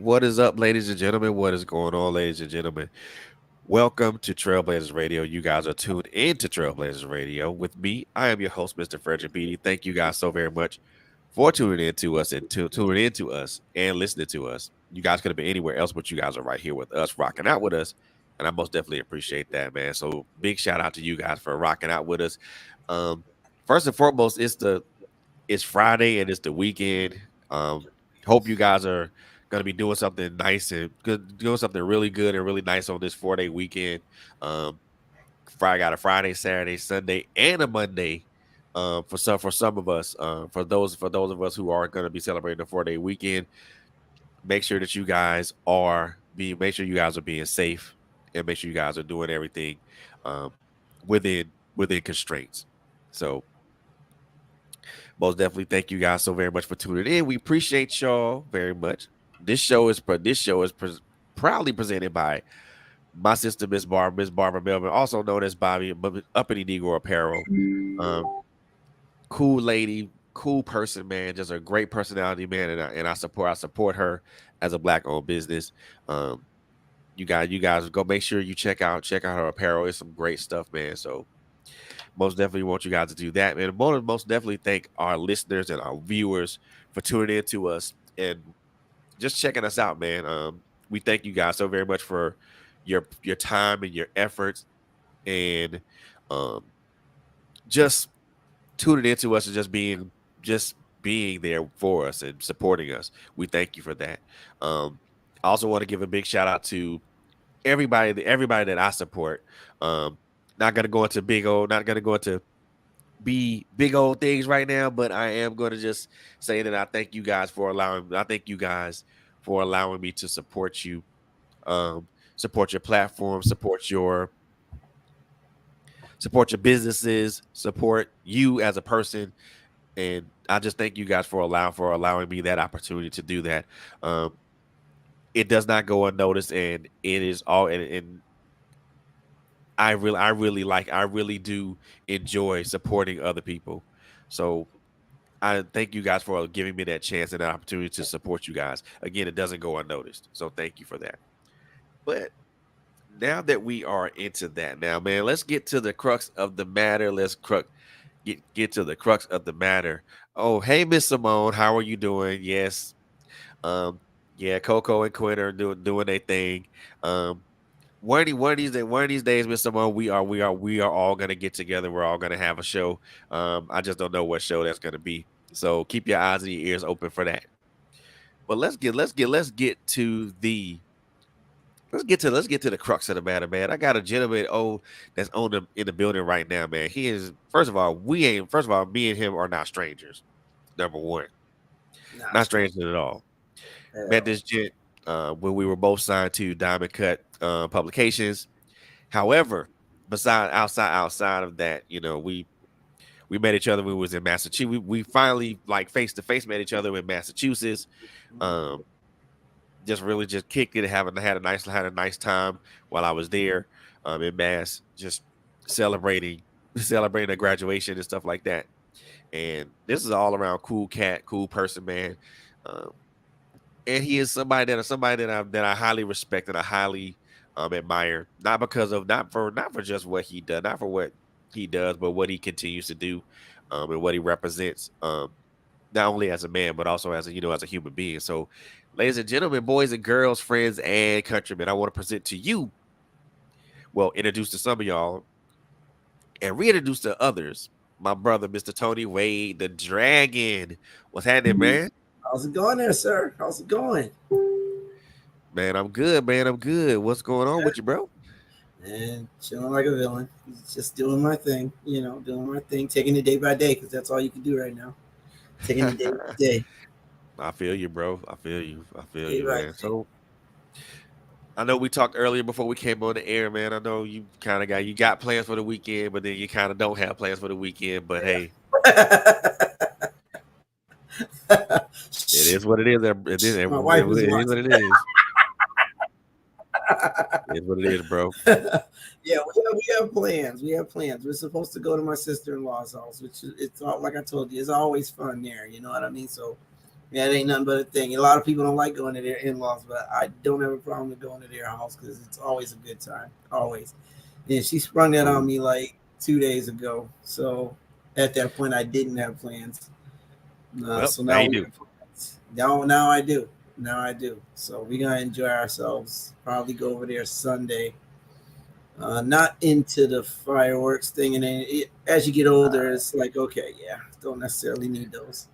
What is up, ladies and gentlemen? What is going on, ladies and gentlemen? Welcome to Trailblazers Radio. You guys are tuned into Trailblazers Radio with me. I am your host, Mr. Frederick Beatty. Thank you guys so very much for tuning in to us and tuning into us and listening to us. You guys could have been anywhere else, but you guys are right here with us, rocking out with us, and I most definitely appreciate that, man. So big shout out to you guys for rocking out with us. Um, First and foremost, it's Friday and it's the weekend. Hope you guys are gonna be doing something nice and good, doing something really good and really nice on this 4-day weekend. Um, Friday got a Friday, Saturday, Sunday, and a Monday. For some of us, for those of us who are going to be celebrating the 4-day weekend, make sure that you guys are make sure you guys are being safe and make sure you guys are doing everything um, within constraints. So most definitely thank you guys so very much for tuning in. We appreciate y'all very much. This show is proudly presented by my sister, Miss Barbara Melvin, also known as Bobby Uppity Negro Apparel. Um, cool lady, cool person, man. Just a great personality, man. And I support her as a black owned business. Um, you guys go make sure you check out her apparel. It's some great stuff, man. So most definitely want you guys to do that, man. Most definitely thank our listeners and our viewers for tuning in to us and just checking us out, man. We thank you guys so very much for your time and your efforts and um, just tuning into us and just being there for us and supporting us. We thank you for that. I also want to give a big shout out to everybody that I support. Um, not gonna go into be big old things right now, but I am going to just say that I thank you guys for allowing me to support you, support your platform, support your businesses, support you as a person, and I just thank you guys for allowing me that opportunity to do that. Um, it does not go unnoticed, and it is all and I really do enjoy supporting other people. So I thank you guys for giving me that chance and that opportunity to support you guys. Again, it doesn't go unnoticed. So thank you for that. But now that we are into that now, man, let's get to the crux of the matter. Get to the crux of the matter. Oh, hey, Miss Simone, how are you doing? Yes. Um, yeah, Coco and Quinn are doing their thing. Um, one of these days, Miss Simone, we are all gonna get together. We're all gonna have a show. I just don't know what show that's gonna be. So keep your eyes and your ears open for that. But let's get to the crux of the matter, man. I got a gentleman that's on the in the building right now, man. He is first of all, me and him are not strangers. Number one, Nah, not straight strangers at all. at Met all. this gent when we were both signed to Diamond Cut Publications. However, outside of that, we met each other when we was in Massachusetts. We finally like face to face met each other in Massachusetts. Um, just really just kicked it, having had a nice time while I was there in Mass, just celebrating celebrating a graduation and stuff like that. And this is all around cool cat, cool person, man. Um, and he is somebody that I highly respect and I highly admire. Not for just what he does, not for what he does, but what he continues to do, and what he represents. Not only as a man, but also as a human being. So, ladies and gentlemen, boys and girls, friends and countrymen, I want to present to you, well, introduce to some of y'all and reintroduce to others, my brother, Mr. Tony Wade, the Dragon. What's happening, man? How's it going there, sir? How's it going? Man, I'm good, man. I'm good. What's going on with you, bro? And chilling like a villain. Just doing my thing, doing my thing, taking it day by day because that's all you can do right now. Taking it day by day, I feel you, bro. I feel you. I feel day you, by man. day. So I know we talked earlier before we came on the air, man. I know you got plans for the weekend, but then you kind of don't have plans for the weekend. But hey, it is what it is. It is, My it wife is is what watching. it is. It is what it is, bro. Yeah, we have plans. We have plans. We're supposed to go to my sister in law's house, which it's all like I told you, it's always fun there. You know what I mean? So Yeah, it ain't nothing but a thing. A lot of people don't like going to their in-laws, but I don't have a problem with going to their house because it's always a good time. Always. And she sprung that on me like 2 days ago. So at that point, I didn't have plans. Well, So now now you we do. have plans. Now I do. Now I do. So we're gonna enjoy ourselves. Probably go over there Sunday. Not into the fireworks thing, and then as you get older, it's like okay, yeah, don't necessarily need those.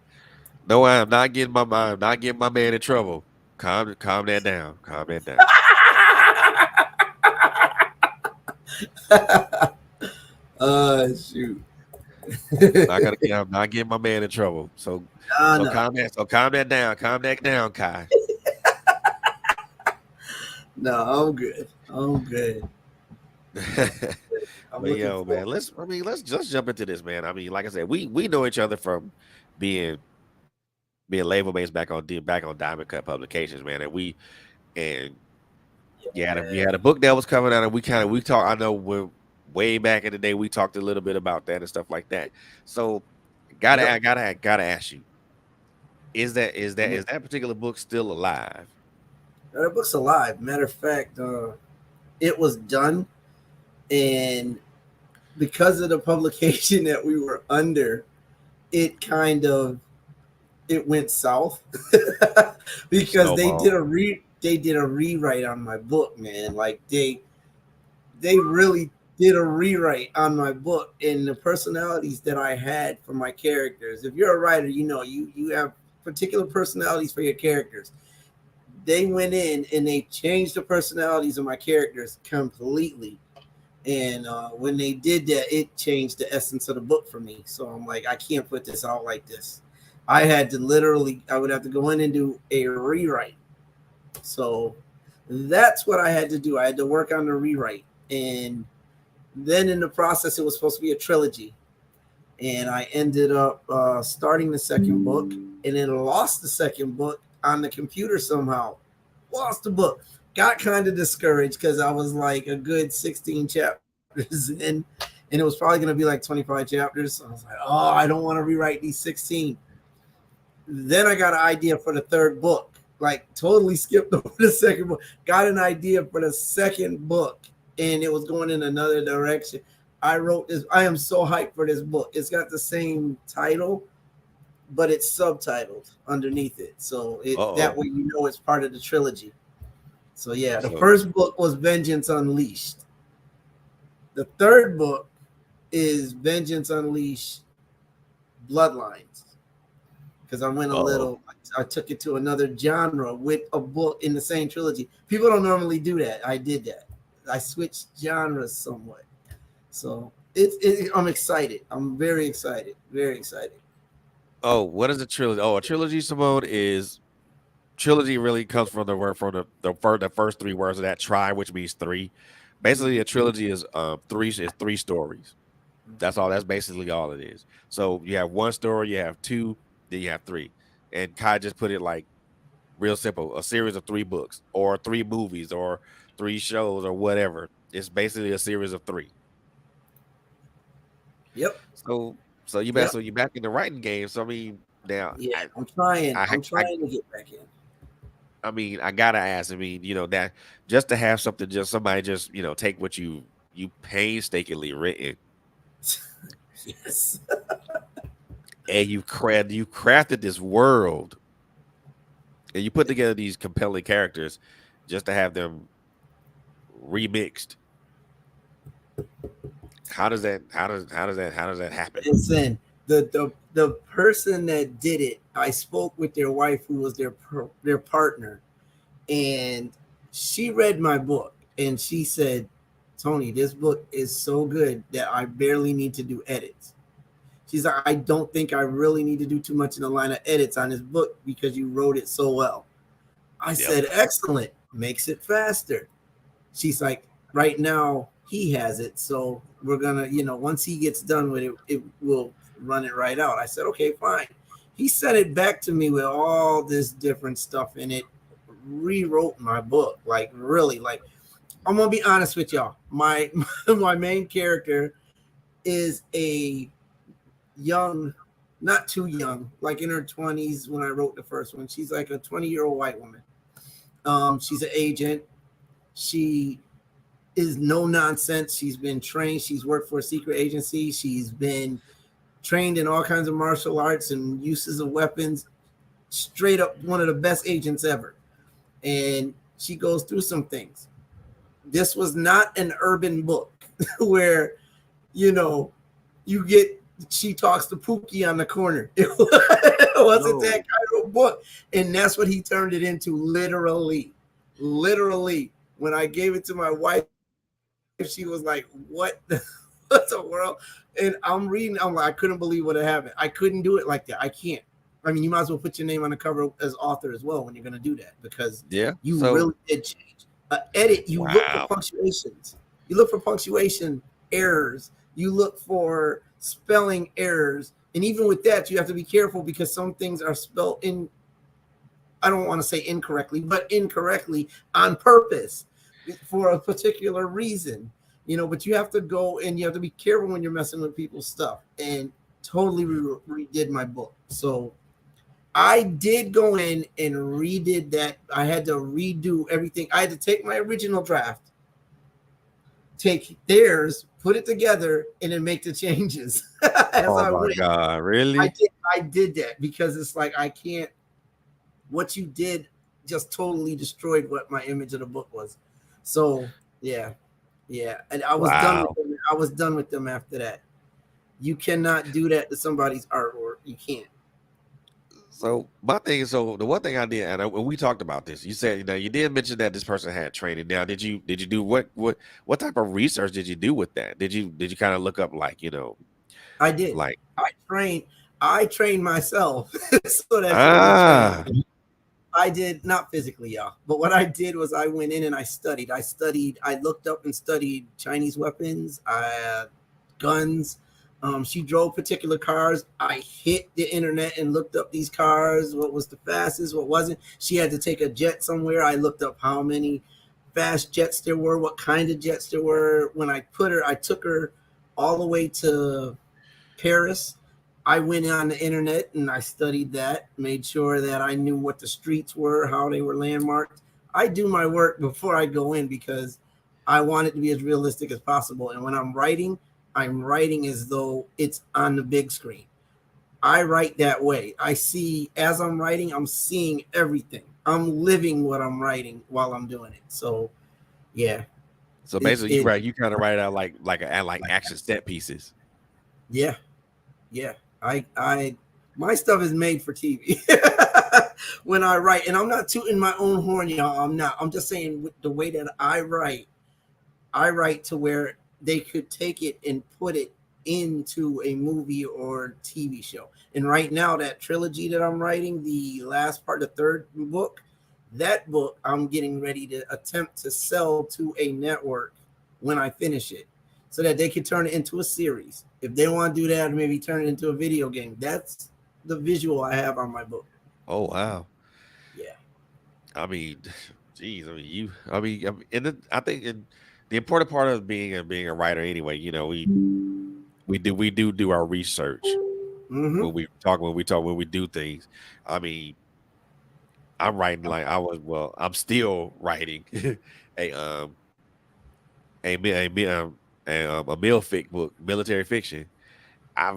No, I'm not getting not getting my man in trouble. Calm that down. Calm that down. Shoot. I'm not getting my man in trouble. No, no, Calm that down. Calm that down, Kai. no. I'm good. I'm good. I'm good. I'm But looking yo, man, forward. let's just jump into this, man. I mean, like I said, we know each other from being label mates back on Diamond Cut Publications, man. And you had a book that was coming out, and we talked. I know when way back in the day we talked a little bit about that and stuff like that. So Yep. gotta ask you, is that particular book still alive? That book's alive. Matter of fact, it was done, and because of the publication that we were under, it kind of it went south because Snowball. they did a rewrite on my book, man. Like they really did a rewrite on my book and the personalities that I had for my characters. If you're a writer, you know you have particular personalities for your characters. They went in and they changed the personalities of my characters completely. And when they did that, it changed the essence of the book for me. So I'm like, I can't put this out like this. I had to literally, I would have to go in and do a rewrite. So that's what I had to do. I had to work on the rewrite. And then in the process, it was supposed to be a trilogy. And I ended up starting the second book and then lost the second book on the computer somehow. Lost the book. Got kind of discouraged because I was like a good 16 chapters in, and it was probably going to be like 25 chapters. So I was like, oh, I don't want to rewrite these 16. Then I got an idea for the third book. Like totally skipped over the second book. Got an idea for the second book, and it was going in another direction. I wrote this. I am so hyped for this book. It's got the same title, but it's subtitled underneath it. So that Uh-oh. way you know it's part of the trilogy. So yeah, the So first book was Vengeance Unleashed. The third book is Vengeance Unleashed Bloodlines. Because I went a uh-oh. little, I took it to another genre with a book in the same trilogy. People don't normally do that. I did that. I switched genres somewhat. So I'm excited. I'm very excited. Very excited. Oh, what is a trilogy? Oh, a trilogy, Simone, is trilogy really comes from the word from the first three words of that tri, which means three. Basically, a trilogy is three stories. That's all. That's basically all it is. So you have one story, you have two, then you have three. And Kai just put it like real simple: a series of three books, or three movies, or three shows, or whatever. It's basically a series of three. Yep. So Yep. you back in the writing game. So I mean, now Yeah. I'm trying. I I'm trying to get back in. I mean, I gotta ask. I mean, that just to have something, just somebody just take what you painstakingly written, Yes. and you crafted this world, and you put together these compelling characters, just to have them remixed. How does that happen? Listen, the person that did it, I spoke with their wife, who was their partner, and she read my book, and she said, "Tony, this book is so good that I barely need to do edits." She's like, "I don't think I really need to do too much in the line of edits on this book because you wrote it so well." I Yep. said, "Excellent, makes it faster." She's like, right now he has it, so we're gonna, once he gets done with it, it will run it right out. I said, okay, fine. He sent it back to me with all this different stuff in it, rewrote my book, like really. Like, I'm gonna be honest with y'all. My my main character is a young not too young, like in her 20s when I wrote the first one. She's like a 20-year-old white woman. She's an agent. She is no nonsense. She's been trained. She's worked for a secret agency. She's been trained in all kinds of martial arts and uses of weapons. Straight up one of the best agents ever. And she goes through some things. This was not an urban book where, you know, you get she talks to Pookie on the corner. It wasn't that kind of book. And that's what he turned it into, literally. Literally. When I gave it to my wife, she was like, what the world? And I'm reading, I'm like, I couldn't believe what had happened. I couldn't do it like that. I can't. I mean, you might as well put your name on the cover as author as well when you're going to do that, because you really did change. Edit, you look for punctuations. You look for punctuation errors. You look for spelling errors. And even with that, you have to be careful because some things are spelled in, I don't want to say incorrectly, but incorrectly on purpose for a particular reason. You know, but you have to go and you have to be careful when you're messing with people's stuff. And totally redid my book. So I did go in and redid that. I had to redo everything. I had to take my original draft, take theirs, put it together, and then make the changes. Oh my God, really? I did that because it's like I can't. What you did just totally destroyed what my image of the book was. So yeah, and I was done with them. I was done with them after that. You cannot do that to somebody's artwork. You can't. So my thing is, so the one thing I did, and when we talked about this, you said, you know, you did mention that this person had training. Now, did you do what type of research did you do with that? Did you kind of look up, like, you know? I did. Like I trained myself so that I did, not physically, y'all. But what I did was I went in and I studied. I looked up and studied Chinese weapons, guns. She drove particular cars. I hit the internet and looked up these cars. What was the fastest? What wasn't? She had to take a jet somewhere. I looked up how many fast jets there were, what kind of jets there were. When I took her all the way to Paris. I went on the internet and I studied that, made sure that I knew what the streets were, how they were landmarked. I do my work before I go in because I want it to be as realistic as possible. And when I'm writing as though it's on the big screen. I write that way. I see, as I'm writing, I'm seeing everything. I'm living what I'm writing while I'm doing it. So, yeah. So basically, you kind of write it out like action set pieces. Yeah. My stuff is made for TV. When I write, and I'm not tooting my own horn, y'all. I'm not. I'm just saying, with the way that I write to where they could take it and put it into a movie or TV show. And right now, that trilogy that I'm writing, the last part, the third book, that book I'm getting ready to attempt to sell to a network when I finish it, so that they could turn it into a series. If they want to do that, maybe turn it into a video game. That's the visual I have on my book. Oh, wow. Yeah. I mean, geez, I think the important part of being a writer anyway, you know, we do our research. Mm-hmm. when we do things. I mean, I'm writing I'm still writing a milfic book, military fiction. I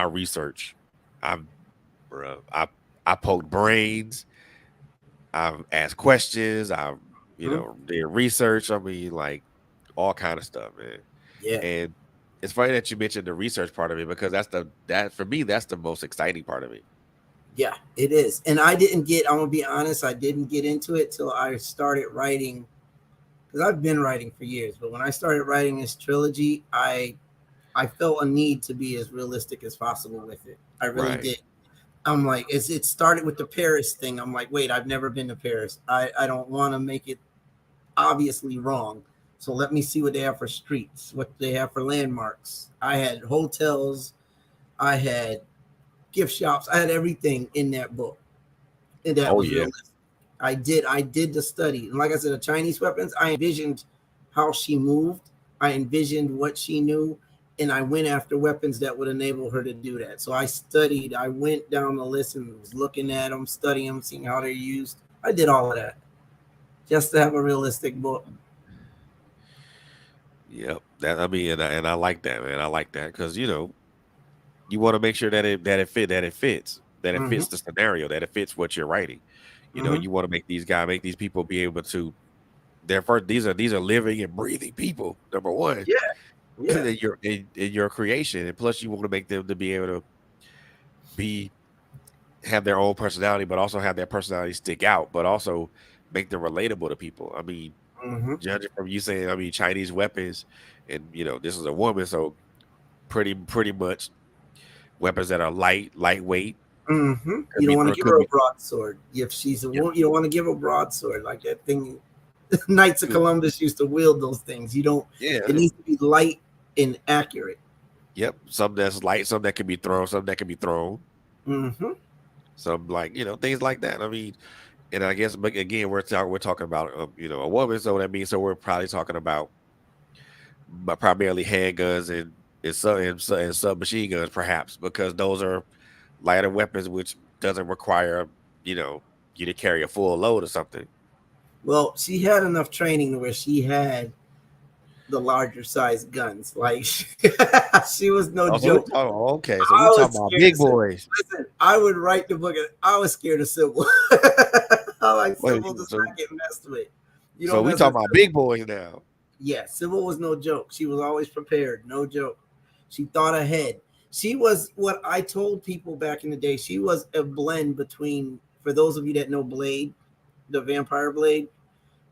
research. I poked brains. I've asked questions. I've did research. I mean, like, all kind of stuff, man. Yeah. And it's funny that you mentioned the research part of it, because for me, that's the most exciting part of it. Yeah, it is. And I'm gonna be honest, I didn't get into it till I started writing, because I've been writing for years. But when I started writing this trilogy, I felt a need to be as realistic as possible with it. I really did. I'm like, it started with the Paris thing. I'm like, wait, I've never been to Paris. I don't want to make it obviously wrong. So let me see what they have for streets, what they have for landmarks. I had hotels, I had gift shops, I had everything in that book. And that was realistic. I did the study. And like I said, the Chinese weapons, I envisioned how she moved. I envisioned what she knew. and I went after weapons that would enable her to do that. So I studied. I went down the list and was looking at them, studying them, seeing how they're used. I did all of that just to have a realistic book. Yep. That I mean, and I like that, man. I like that because you want to make sure that it Mm-hmm. fits the scenario, that it fits what you're writing. Mm-hmm. You want to make these people be able to. They're first. These are living and breathing people. Number one, Yeah. Yeah. in your creation, and plus you want to make them to be able to be have their own personality, but also have their personality stick out, but also make them relatable to people. I mean, Mm-hmm. judging from you saying, I mean, Chinese weapons, and this is a woman, so pretty much weapons that are lightweight. Mm-hmm. Could You don't be want to throw, give could her a be broadsword. If she's a yep, woman, you don't want to give her a broadsword like that thing. Knights of good. Columbus used to wield those things. You don't. It Yeah, needs to be light and accurate. yep. Some that's light, some that can be thrown, some that can be thrown, Mm-hmm. some like things like that. I mean, and I guess, but again, we're talking about a woman, so that means we're probably talking about but primarily handguns and submachine guns, perhaps, because those are lighter weapons, which doesn't require you know you to carry a full load or something. Well, she had enough training where she had the larger size guns. Like she was no Oh, so we joke. talking okay, so we I was talking about scared big of Sybil. boys. Listen, I would write the book. I was scared of Sybil. I like Wait, Sybil does so not get messed with. You so don't we mess with talking about Sybil. big boys now. Yeah, Sybil was no joke. She was always prepared. No joke. She thought ahead. She was what I told people back in the day. She was a blend between, for those of you that know Blade, the vampire Blade,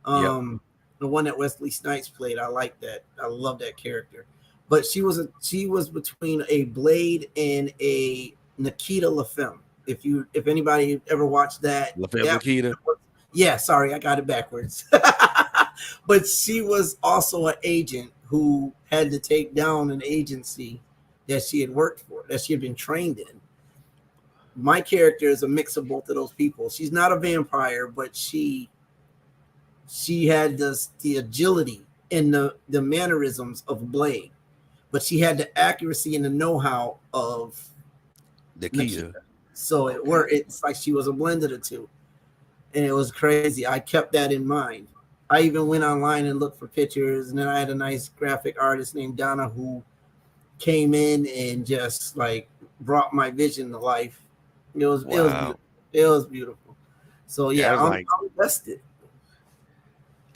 Yep. um, the one that Wesley Snipes played. I like that. I love that character. But she was between a Blade and a Nikita LaFemme. If anybody ever watched that, La Femme that Nikita. yeah, sorry, I got it backwards. But she was also an agent who had to take down an agency that she had worked for, that she had been trained in. My character is a mix of both of those people. She's not a vampire, but she had the agility and the mannerisms of Blade, but she had the accuracy and the know-how of Nikita. Nikita. So it Okay. worked. It's like she was a blend of the two, and it was crazy. I kept that in mind. I even went online and looked for pictures, and then I had a nice graphic artist named Donna who came in and just like brought my vision to life. It was Wow. beautiful. It was beautiful. So That yeah, is like, I'm invested.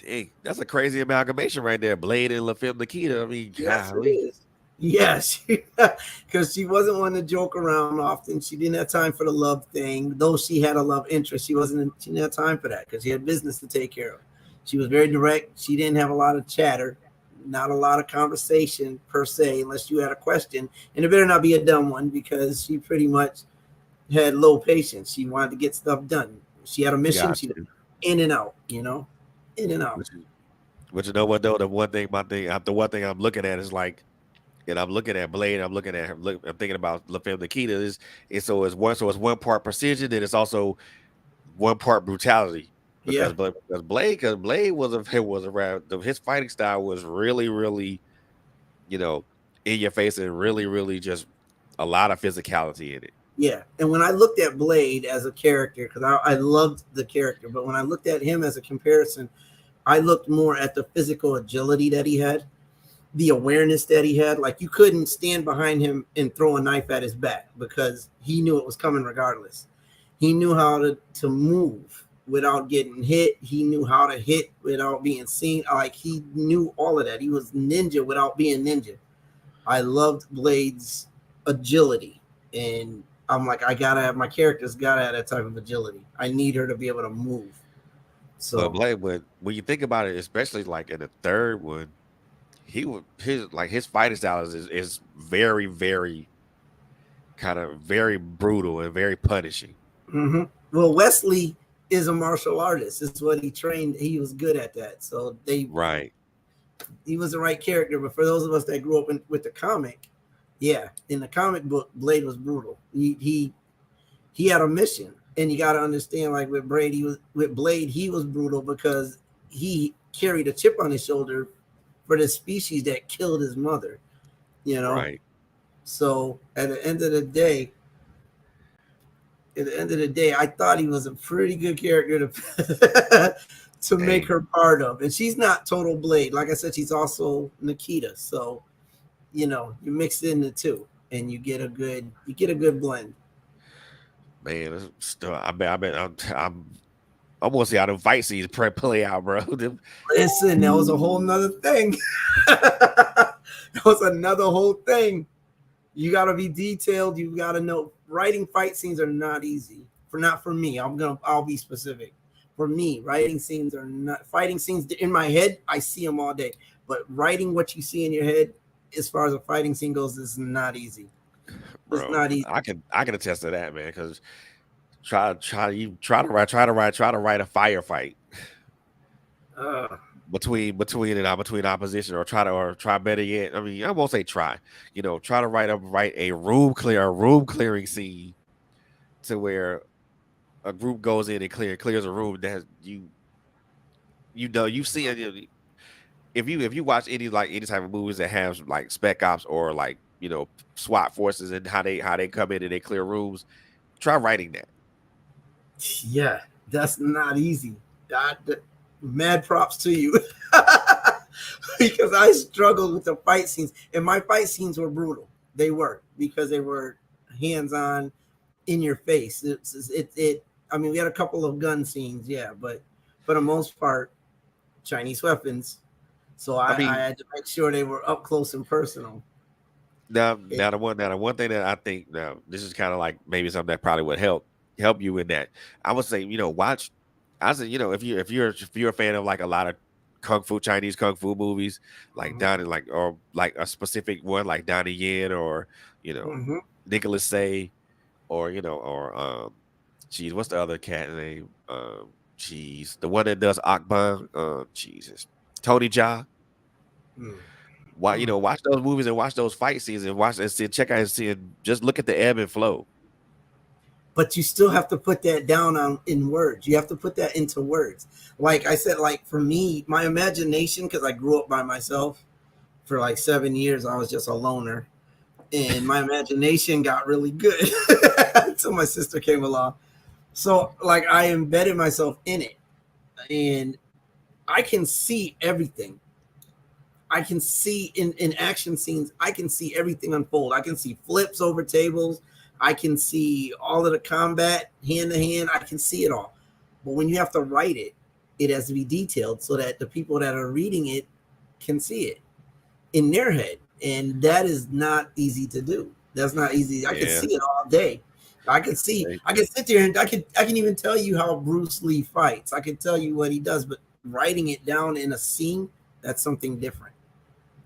dang, that's a crazy amalgamation right there. Blade and La Femme Nikita. I mean, Yes, it golly. is. Yes, because she wasn't one to joke around often. She didn't have time for the love thing. Though she had a love interest, she didn't have time for that because she had business to take care of. She was very direct. She didn't have a lot of chatter, not a lot of conversation per se, unless you had a question. And it better not be a dumb one because she pretty much had low patience. She wanted to get stuff done. She had a mission. Got She was you. in and out, in and out. Which is, which you know what though, the one thing I'm looking at is like, and I'm looking at Blade, I'm looking at her, I'm thinking about La Femme Nikita is it's one part precision, and it's also one part brutality Yeah, because Blade was around his fighting style was really you know in your face and really just a lot of physicality in it. yeah. And when I looked at Blade as a character, because I loved the character, but when I looked at him as a comparison, I looked more at the physical agility that he had, the awareness that he had. Like you couldn't stand behind him and throw a knife at his back because he knew it was coming regardless. He knew how to move without getting hit. He knew how to hit without being seen. Like he knew all of that. He was ninja without being ninja. I loved Blade's agility, and I'm like, I gotta have my characters gotta have that type of agility. I need her to be able to move. But So Blade, when you think about it, especially like in the third one, his fighting style is very kind of very brutal and very punishing. well, Wesley is a martial artist. It's what he trained. He was good at that. So Right. he was the right character. But for those of us that grew up with the comic, yeah, in the comic book, Blade was brutal. He had a mission, and you got to understand, like with Blade, he was brutal because he carried a chip on his shoulder for the species that killed his mother. you know. Right. So at the end of the day, I thought he was a pretty good character to to make Hey, her part of. And she's not total Blade. Like I said, she's also Nikita. So, you mix in the two and you get a good blend. man, still, I want to see how the fight scenes play out, bro. Listen, that was a whole nother thing. That was another whole thing. You gotta be detailed. You gotta know writing fight scenes are not easy. Not for me. I'll be specific. For me, writing scenes are not fighting scenes in my head. I see them all day, but writing what you see in your head, as far as a fighting scene goes, is not easy. It's Bro, not easy. I can attest to that, man. Because try to write a firefight Uh, between opposition, or try better yet. I mean, I won't say try. Try to write a room clearing scene to where a group goes in and clears a room that you see it. If you watch any type of movies that have like spec ops or like SWAT forces, and how they come in and they clear rooms, try writing that. yeah, that's not easy. Mad props to you. Because I struggled with the fight scenes, and my fight scenes were brutal. They were, because they were hands on, in your face. It. I mean, we had a couple of gun scenes, yeah, but for the most part, Chinese weapons. So I I mean, had to make sure they were up close and personal. now It, now the one thing that I think, now this is kind of like maybe something that probably would help you in that. I would say, watch. I said, if you're a fan of like a lot of Chinese kung fu movies, like Mhm. Donnie, or like a specific one like Donnie Yen, or you know Mhm. Nicholas Say, or geez, what's the other cat name? Geez, the one that does Akban. Jesus, Tony Jaa. Mm. Why, Mm. watch those movies and watch those fight scenes and watch and see, check out and see, and just look at the ebb and flow. But you still have to put that down in words. You have to put that into words. Like I said, like for me, my imagination, because I grew up by myself for like 7 years, I was just a loner, and my imagination got really good until my sister came along. So like I embedded myself in it, and I can see everything. I can see in action scenes, I can see everything unfold. I can see flips over tables. I can see all of the combat hand to hand. I can see it all. But when you have to write it, it has to be detailed so that the people that are reading it can see it in their head. And that is not easy to do. That's not easy. I could Yeah. see it all day. I could sit there and I can even tell you how Bruce Lee fights. I can tell you what he does, but writing it down in a scene, that's something different.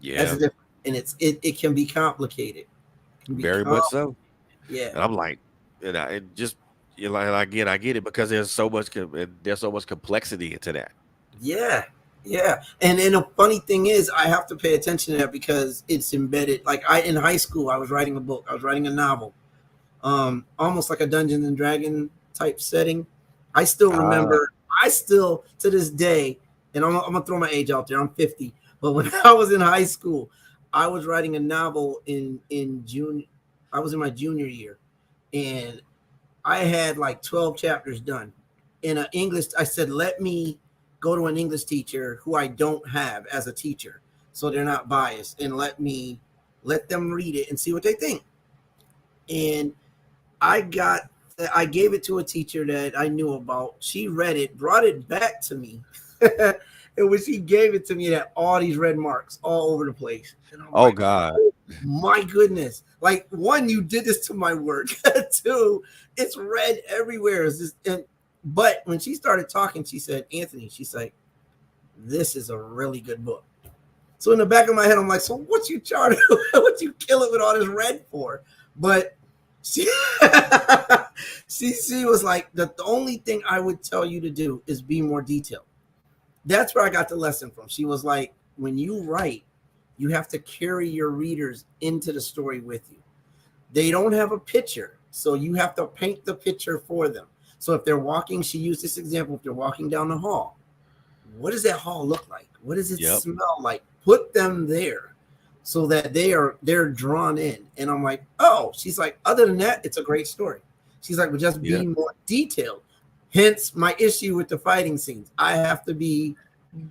That's Yeah, different, and it can be complicated. It can be very much so. yeah, And I'm like, and just like, again, I get it, because there's so much complexity into that. yeah, yeah. And the funny thing is, I have to pay attention to that because it's embedded. Like in high school, I was writing a book. I was writing a novel, almost like a Dungeons and Dragon type setting. I still Ah, remember. I still to this day, and I'm gonna throw my age out there. I'm 50, but when I was in high school, I was writing a novel in June. I was in my junior year, and I had like 12 chapters done in an English. I said, let me go to an English teacher who I don't have as a teacher, so they're not biased, and let them read it and see what they think. And I got I gave it to a teacher that I knew about. She read it, brought it back to me. And when she gave it to me, it had all these red marks all over the place. And I'm oh like, God. oh my goodness. Like, one, you did this to my work. Two, it's red everywhere. But when she started talking, she said, Anthony, she's like, this is a really good book. So in the back of my head, I'm like, so what you charge? What you kill it with all this red for? But she she was like, the only thing I would tell you to do is be more detailed. That's where I got the lesson from. She was like, when you write, you have to carry your readers into the story with you. They don't have a picture, so you have to paint the picture for them. So if they're walking, she used this example, if they're walking down the hall, what does that hall look like? What does it Yep. smell like? Put them there. so that they're drawn in. And I'm like, oh, she's like, other than that, it's a great story. She's like, but just be more detailed. Hence my issue with the fighting scenes. I have to be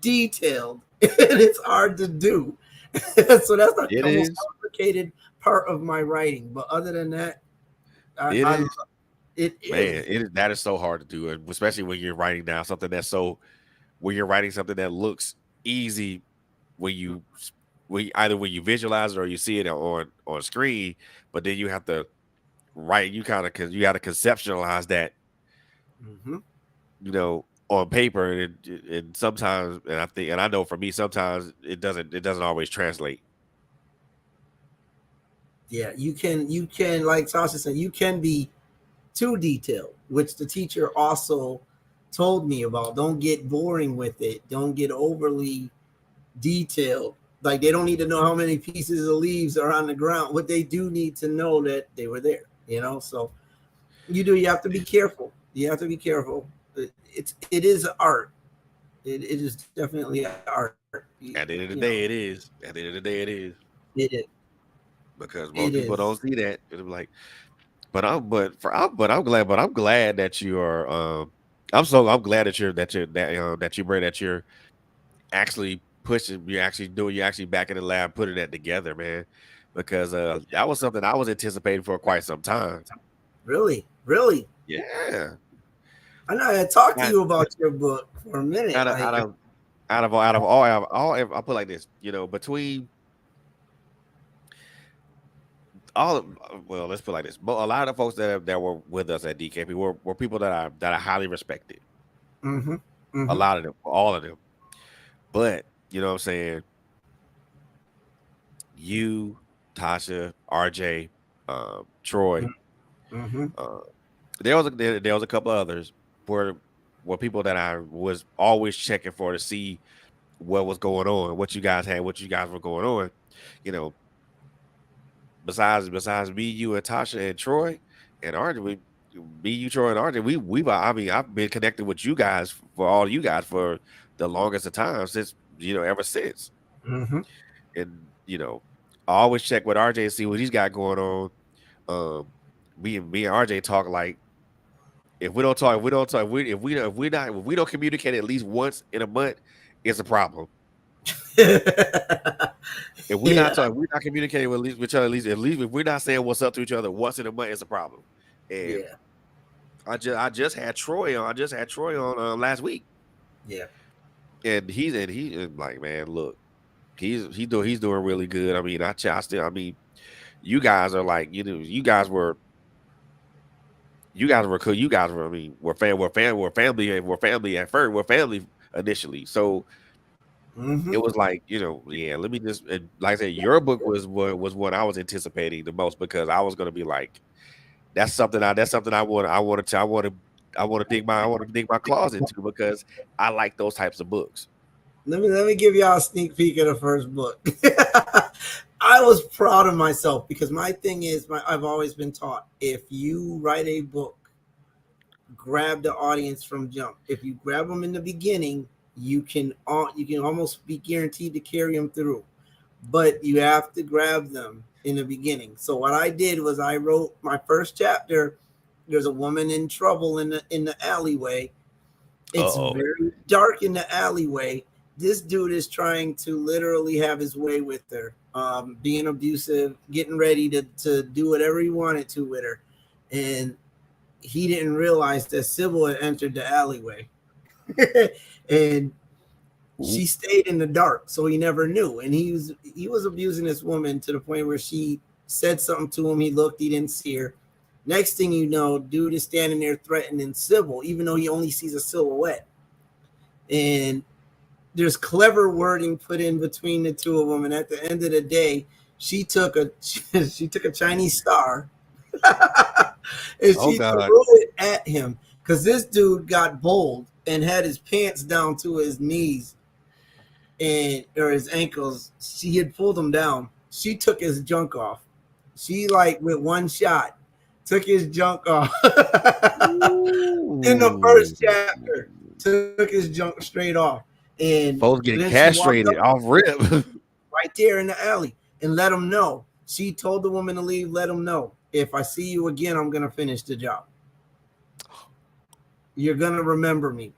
detailed, and it's hard to do. So that's the most complicated part of my writing. But other than that, it is. That is so hard to do, and especially when you're writing down something when you're writing something that looks easy when you visualize it or you see it on screen, but then you have to write. You got to conceptualize that, on paper, and sometimes, and I know for me, sometimes it doesn't always translate. Yeah, you can, like Sasha said, you can be too detailed, which the teacher also told me about. Don't get boring with it. Don't get overly detailed. Like, they don't need to know how many pieces of leaves are on the ground. What they do need to know that they were there, So you have to be careful. You have to be careful. It is art. It is definitely art. At the end of the day, it is. At the end of the day, it is. It is. Because most people don't see that. It's like, I'm glad that you are. I'm glad that you're actually pushing. You're actually back in the lab putting that together, man. Because that was something I was anticipating for quite some time. Really? Yeah. I know I had talked to you about your book for a minute. Out of all, I'll put it like this, between let's put it like this. But a lot of the folks that were with us at DKP were people that I highly respected. A lot of them, all of them. But you know what I'm saying? You, Tasha, RJ, Troy. There was a couple of others were people that I was always checking for to see what was going on, what you guys were going on. Besides me, you and Tasha and Troy and RJ, Troy and RJ, I've been connected with you guys for the longest of time since, ever since. And I always check with RJ and see what he's got going on. Me and RJ talk like, if we don't communicate at least once in a month, it's a problem. If we're not communicating with each other, at least if we're not saying what's up to each other once in a month, it's a problem. And I just had Troy on last week. Yeah. And he's like, man, look, he's doing really good. I mean, you guys are like, we're family at first. We're family initially. So it was like, let me just, like I said, your book was what I was anticipating the most, because I was going to be like, that's something I want to dig my claws into, because I like those types of books. Let me give y'all a sneak peek of the first book. I was proud of myself, because my thing is, I've always been taught, if you write a book, grab the audience from jump. If you grab them in the beginning, you can almost be guaranteed to carry them through, but you have to grab them in the beginning. So what I did was I wrote my first chapter. There's a woman in trouble in the alleyway. It's very dark in the alleyway. This dude is trying to literally have his way with her, being abusive, getting ready to do whatever he wanted to with her. And he didn't realize that Sybil had entered the alleyway. And she stayed in the dark, so he never knew. And he was abusing this woman to the point where she said something to him. He looked, he didn't see her. Next thing you know, dude is standing there threatening Sybil, even though he only sees a silhouette. And there's clever wording put in between the two of them. And at the end of the day, she took a Chinese star and she threw it at him, because this dude got bold and had his pants down to his knees or his ankles. She had pulled him down. She took his junk off. She, like, with one shot, took his junk off. In the first chapter, took his junk straight off. And folks getting castrated off rip right there in the alley. and let them know. She told the woman to leave, let them know. If I see you again, I'm going to finish the job. You're going to remember me.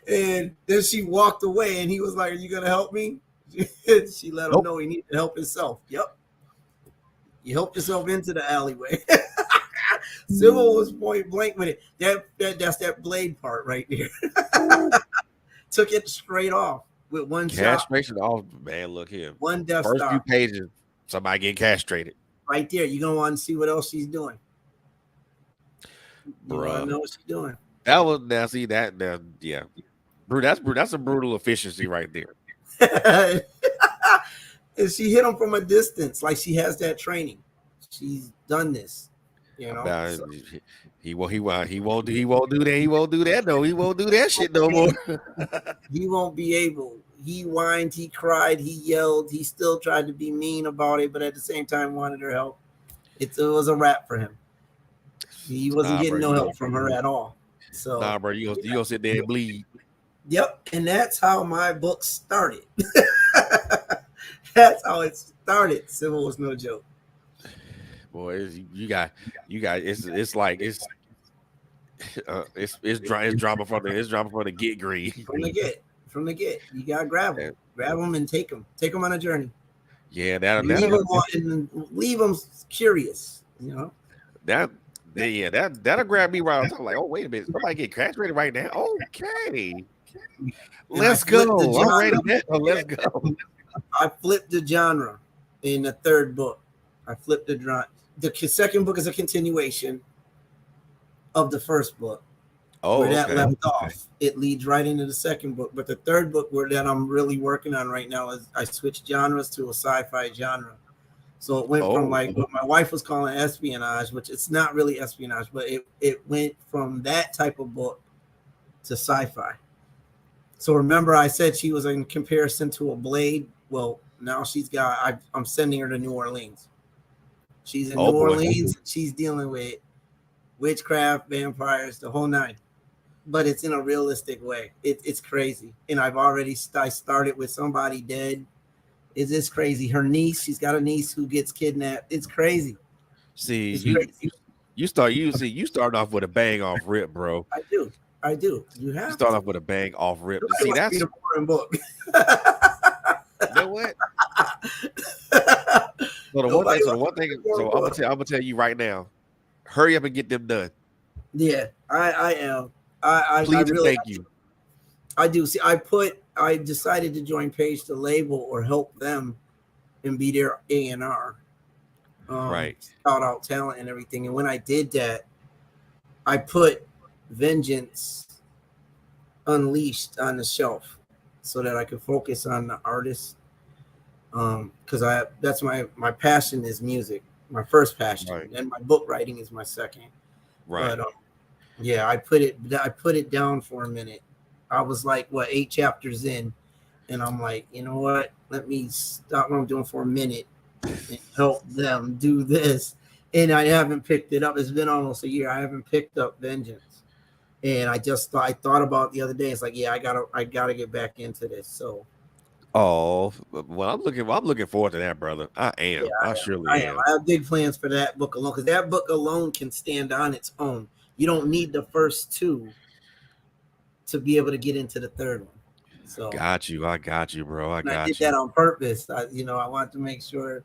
And then she walked away, and he was like, are you going to help me? She let him know he needed to help himself. Yep. You helped yourself into the alleyway. Sybil was point blank with it. That's that blade part right there. Took it straight off with one castration shot. off, man. Look here. One death First stop. few pages, somebody getting castrated. Right there. You're gonna want to see what else she's doing. You wanna know what she's doing. That was now see that now, yeah. That's a brutal efficiency right there. And she hit him from a distance, like she has that training. She's done this, you know. So. He won't do that. He won't do that. No, he won't do that shit no more. He won't be able. He whined, he cried, he yelled, he still tried to be mean about it, but at the same time wanted her help. It was a wrap for him. He wasn't getting no help from her at all. So bro, you gonna sit there and bleed. Yep, and that's how my book started. That's how it started. Sybil was no joke. Boy, you got it's like it's drama from the get green. From the get. You gotta grab them and take them on a journey. Yeah, leave them curious. You know that'll grab me right. I'm like, oh wait a minute, somebody get castrated right now. Okay, let's go. Let's go. I flipped the genre in the third book. I flipped the genre. The second book is a continuation of the first book. Where that left off. It leads right into the second book. But the third book that I'm really working on right now is I switched genres to a sci-fi genre. So it went from like what my wife was calling espionage, which it's not really espionage, but it went from that type of book to sci-fi. So remember I said she was in comparison to a Blade. Well, now I'm sending her to New Orleans. She's in New Orleans. And she's dealing with witchcraft, vampires, the whole nine. But it's in a realistic way. It's crazy. And I started with somebody dead. It's crazy. Her niece, she's got a niece who gets kidnapped. It's crazy. See, you start off with a bang off rip, bro. I do. You have to start off with a bang off rip. See, that's a boring book. You know what? So I'm gonna tell you right now. Hurry up and get them done. Yeah, I am. Please really thank you. I do. See, I decided to join Page to label or help them and be their A&R. Right. Shout out talent and everything. And when I did that, I put Vengeance Unleashed on the shelf so that I could focus on the artist. Because that's my passion is music, my first passion, right. And my book writing is my second. Right. But yeah, I put it down for a minute. I was like 8 chapters in, and I'm like, you know what? Let me stop what I'm doing for a minute and help them do this. And I haven't picked it up. It's been almost a year. I haven't picked up Vengeance, and I thought about it the other day. It's like, yeah, I gotta get back into this. So. Oh, well, I'm looking forward to that, brother. I am. Yeah, I surely am. I have big plans for that book alone, because that book alone can stand on its own. You don't need the first two to be able to get into the third one. So I got you, bro. I did that on purpose. I wanted to make sure,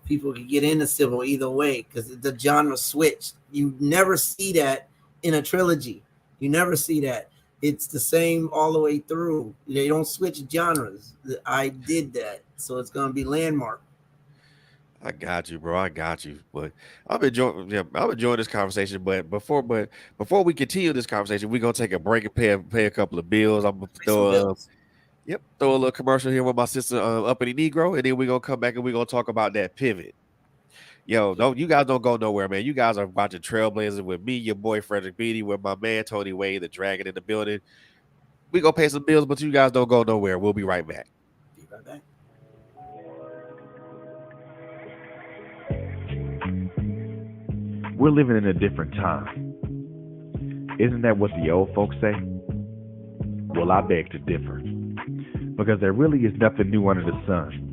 people could get into Sybil either way, because the genre switched. You never see that in a trilogy. You never see that. It's the same all the way through. They don't switch genres. I did that, so it's gonna be landmark. I got you, bro. I got you. But I'm enjoying this conversation. But before we continue this conversation, we're gonna take a break and pay a couple of bills. I'm gonna throw a little commercial here with my sister Uppity Negro, and then we're gonna come back and we're gonna talk about that pivot. Yo, you guys don't go nowhere, man. You guys are watching Trailblazers with me, your boy Frederick Beatty, with my man Tony Wade, the Dragon in the building. We gonna pay some bills, but you guys don't go nowhere. We'll be right back. We're living in a different time. Isn't that what the old folks say? Well, I beg to differ. because there really is nothing new under the sun.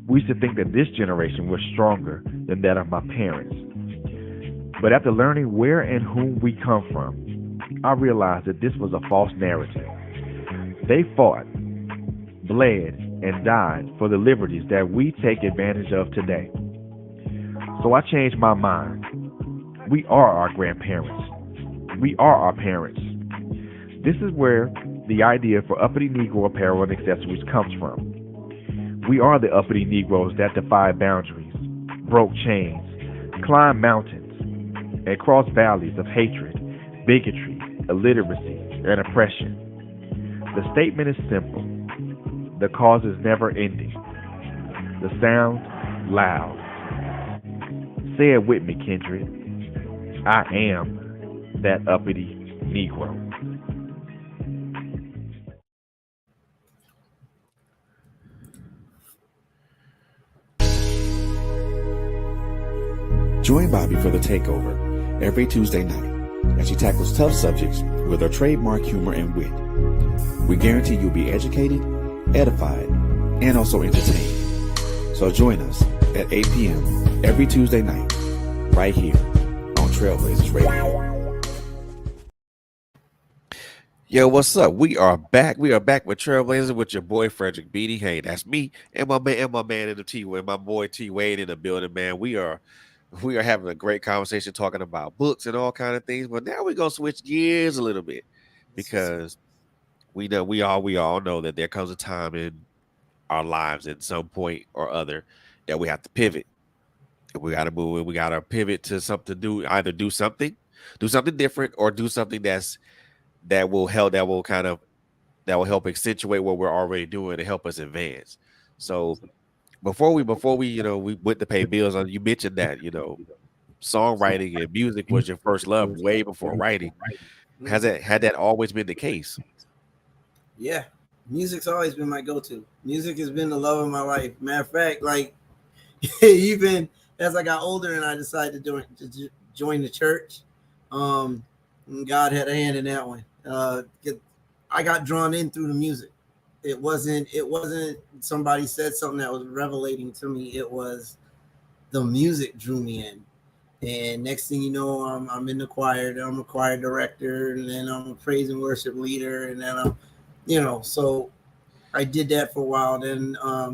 We used to think that this generation was stronger than that of my parents. But after learning where and whom we come from, I realized that this was a false narrative. They fought, bled, and died for the liberties that we take advantage of today. So I changed my mind. We are our grandparents. We are our parents. This is where the idea for uppity Negro apparel and accessories comes from. We are the uppity Negroes that defied boundaries, broke chains, climbed mountains, and crossed valleys of hatred, bigotry, illiteracy, and oppression. The statement is simple. The cause is never ending. The sound, loud. Say it with me, Kendrick. I am that uppity Negro. Join Bobby for The Takeover every Tuesday night as she tackles tough subjects with her trademark humor and wit. We guarantee you'll be educated, edified, and also entertained. So join us at 8 p.m. every Tuesday night, right here on Trailblazerz Radio. Yo, what's up? We are back. We are back with Trailblazers with your boy Frederick Beatty. Hey, that's me and my man in the T Wade, my boy T Wade in the building, man. We are having a great conversation talking about books and all kind of things. But now we're gonna switch gears a little bit because we all know that there comes a time in our lives at some point or other that we have to pivot. We got to move. We got to pivot to something new. Either do something different, or do something that will help accentuate what we're already doing and help us advance. So before we we went to pay bills on, you mentioned that songwriting and music was your first love way before writing. Had that always been the case? Yeah, music's always been my go-to. Music has been the love of my life. Matter of fact, like even as I got older and I decided to join the church, God had a hand in that one. I got drawn in through the music. It wasn't somebody said something that was revelating to me. It was the music drew me in. And next thing you know, I'm in the choir. Then I'm a choir director, and then I'm a praise and worship leader, and then so I did that for a while. Then I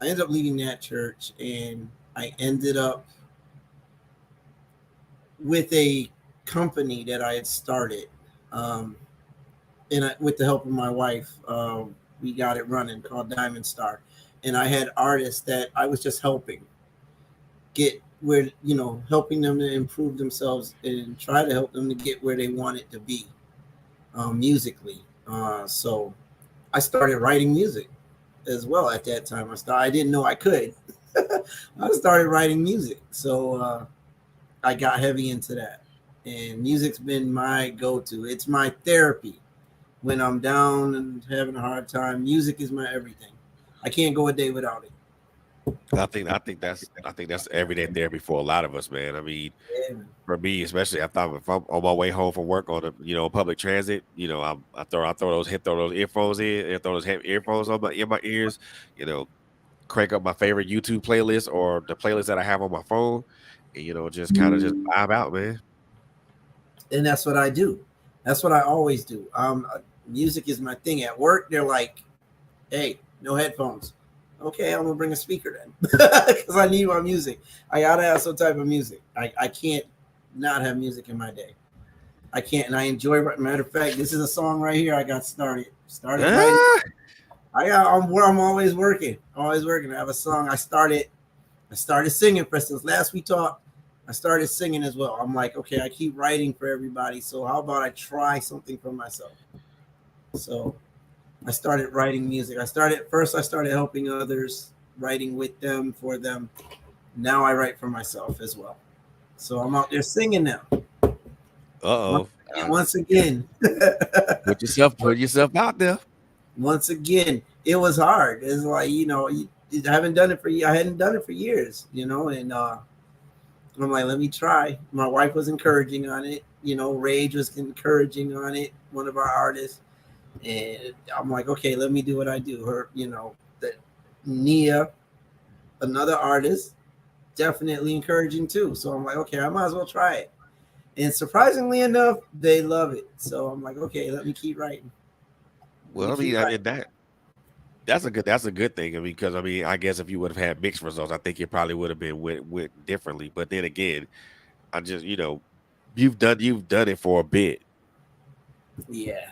ended up leaving that church, and I ended up with a company that I had started, and with the help of my wife, we got it running, called Diamond Star. And I had artists that I was just helping get where, helping them to improve themselves and try to help them to get where they wanted to be musically. So I started writing music as well at that time. I didn't know I could. I started writing music. So I got heavy into that. And music's been my go-to. It's my therapy. When I'm down and having a hard time, music is my everything. I can't go a day without it. I think that's everyday therapy for a lot of us, man. I mean, for me especially, if I'm on my way home from work on public transit, I throw those earphones in, and throw those earphones in my ears, crank up my favorite YouTube playlist or the playlist that I have on my phone, and just kind of just vibe out, man. And that's what I do. That's what I always do. Music is my thing. At work, they're like, "Hey, no headphones." Okay, I'm gonna bring a speaker then, because I need my music. I gotta have some type of music. I can't not have music in my day. I can't, and I enjoy. Matter of fact, this is a song right here. I got started. Writing. I'm always working. I have a song. I started singing. For instance, last we talked, I started singing as well. I'm like, okay, I keep writing for everybody, so how about I try something for myself? So I started writing music. I started helping others, writing with them, for them. Now I write for myself as well. So I'm out there singing now. Once again. Put yourself out there. Once again, it was hard. It's like, I hadn't done it for years, and I'm like, let me try. My wife was encouraging on it. Rage was encouraging on it, one of our artists. And I'm like, okay, let me do what I do. Her, that Nia, another artist, definitely encouraging too. So I'm like, okay, I might as well try it. And surprisingly enough, they love it. So I'm like, okay, let me keep writing. Well, I mean that's a good thing. I mean, because I guess if you would have had mixed results, I think it probably would have been went differently. But then again, I just you've done it for a bit. Yeah.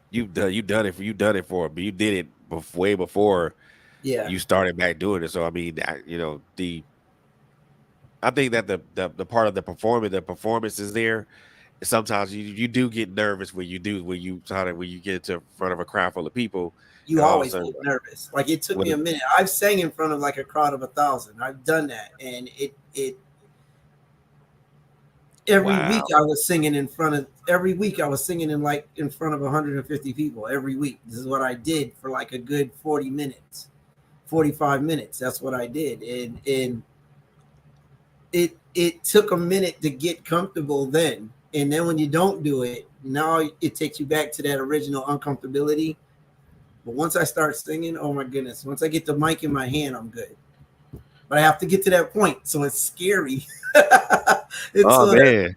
You've done it for a bit. You did it way before Yeah. you started back doing it. So I think that the part of the performance is there. Sometimes you do get nervous when you get into front of a crowd full of people, You and all of a always sudden, get nervous. Like it took me when a minute. I've sang in front of like a crowd of 1,000. I've done that. And it every week wow, I was singing in front of every week I was singing in front of 150 people every week. This is what I did for like a good 40 minutes, 45 minutes. That's what I did. And it took a minute to get comfortable then. And then when you don't do it, now it takes you back to that original uncomfortability. But once I start singing, oh my goodness, once I get the mic in my hand, I'm good. But I have to get to that point. So it's scary. oh man,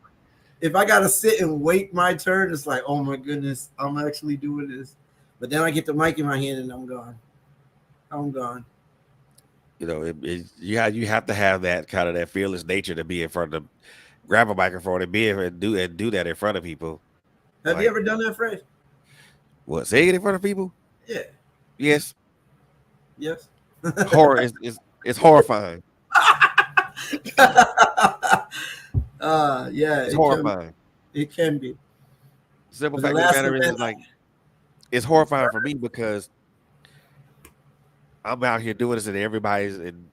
If I got to sit and wait my turn, it's like, oh my goodness, I'm actually doing this. But then I get the mic in my hand and I'm gone. I'm gone. you have to have that kind of that fearless nature to be in front of grab a microphone and be able to do that in front of people. Have you Like ever done that, Fred? what? Saying it in front of people? Yeah. Yes. Yes. Horror is horrifying. Yeah, It's horrifying. it can be. Simple But the fact of the last matter is event, like it's horrifying for me because I'm out here doing this and everybody's and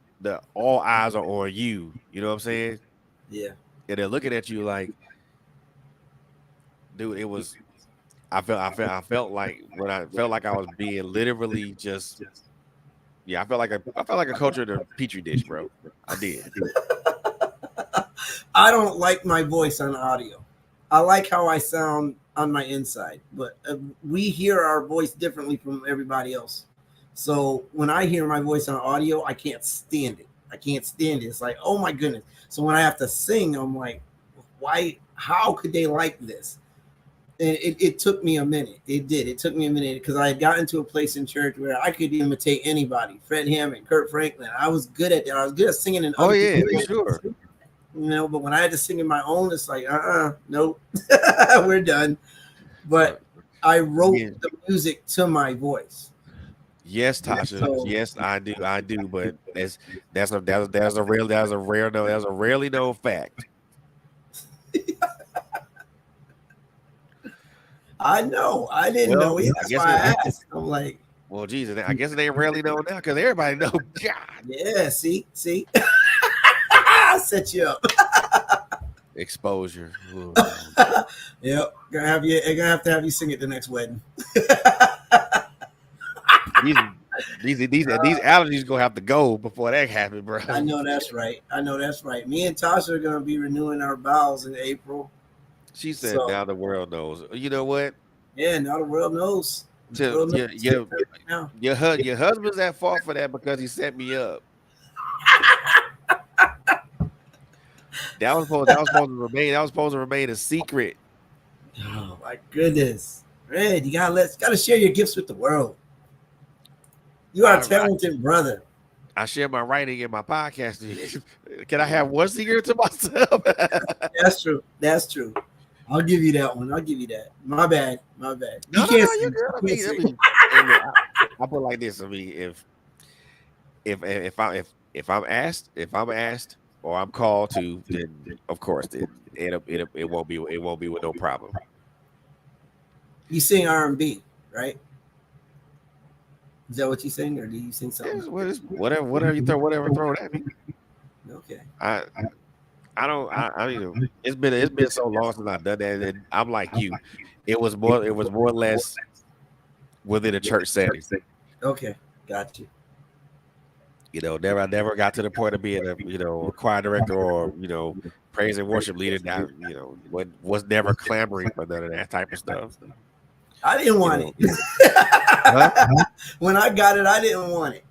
all eyes are on you. You know what I'm saying? yeah, And they're looking at you like, dude, it was I felt like when I felt like I was being literally just I felt like a culture in a petri dish, bro. I did. I don't like my voice on audio. I like how I sound on my inside, but we hear our voice differently from everybody else. So when I hear my voice on audio, I can't stand it. I can't stand it. It's like, oh my goodness. So when I have to sing, I'm like, why? How could they like this? And it took me a minute. It did. It took me a minute because I had gotten to a place in church where I could imitate anybody. Fred Hammond, Kurt Franklin. I was good at that. I was good at singing in Oh other yeah, people's for sure. voices. But when I had to sing in my own, it's like, nope, we're done. But I wrote Yeah. the music to my voice. Yes, Tasha. So Yes, I do. But that's a rarely known fact. I know. I didn't Well, know it. I That's guess why I asked. I'm like, well, geez, I guess it ain't rarely known now because everybody know. God, yeah, see, I set you up. exposure. Ooh. Yep, gonna have to have you sing at the next wedding. These allergies gonna have to go before that happens, bro. I know that's right. Me and Tasha are gonna be renewing our vows in April. She said, So "Now the world knows." You know what? yeah, now the world knows. The To world knows now. your husband's at fault for that because he set me up. That was supposed to remain a secret. Oh my goodness, Red, you gotta share your gifts with the world. You are a talented brother. I share my writing and my podcasting. Can I have one secret to myself? That's true. I'll give you that one. I'll give you that. My bad. No, you're good. I put it like this. I mean, if I'm asked or I'm called to, then of course it won't be with no problem. You sing R&B, right? Is that what you sing, or do you sing something? Whatever thrown at me. Okay. I don't. I mean, it's been so long since I've done that, and I'm like you. It was more or less within a church setting. Okay, got you. I never got to the point of being a choir director or praise and worship leader. That was never clamoring for none of that type of stuff. I didn't want it. When I got it, I didn't want it.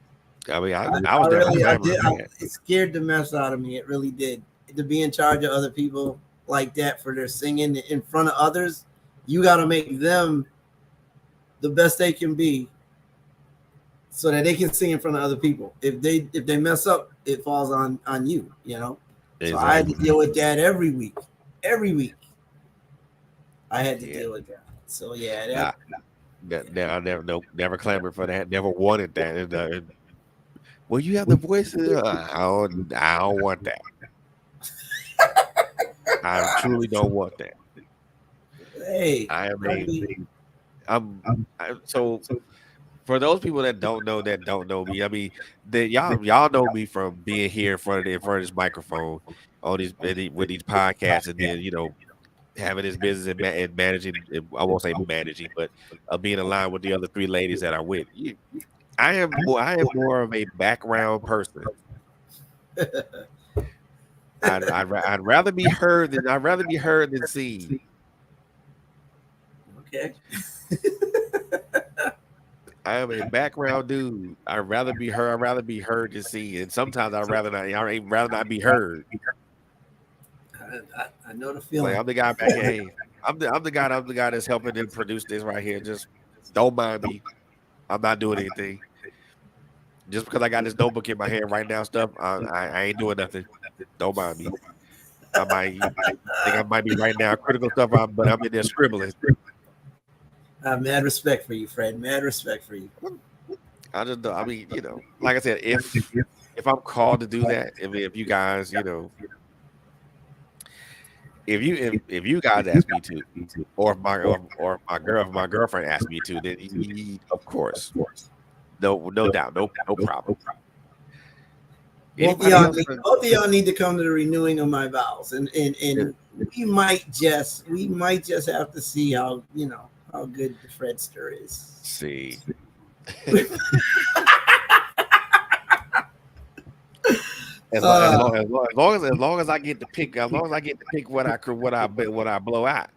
I mean, I was really, I never did. It scared the mess out of me. It really did. To be in charge of other people like that for their singing in front of others, you got to make them the best they can be, so that they can sing in front of other people. If they mess up, it falls on you. You know. Exactly. So I had to deal with that every week. Every week, I had to deal with that. So yeah, I never clamored for that. Never wanted that. And, well, you have the voice. I don't want that. I truly don't want that. Hey, so for those people that don't know me, I mean, y'all know me from being here in front of this microphone on with these podcasts, and then having this business and managing. I won't say managing, but being aligned with the other three ladies that I'm with. I am more of a background person. I'd rather be heard than seen. Okay. I am a background dude. I'd rather be heard than seen. And sometimes I'd rather not be heard. I know the feeling. Like, I'm the guy back here. I'm the guy that's helping them produce this right here. Just don't mind me. I'm not doing anything. Just because I got this notebook in my hand right now, I ain't doing nothing. Don't mind me. I think I might be right now critical stuff, but I'm in there scribbling. Mad respect for you, Fred. Mad respect for you. I mean, like I said, if I'm called to do that, if you guys, if you guys ask me to, or if my girlfriend asked me to, then of course, no doubt, no problem. Both of y'all need to come to the renewing of my vows, and we might just have to see how good the Fredster is. See. As long as I get to pick, what I blow out.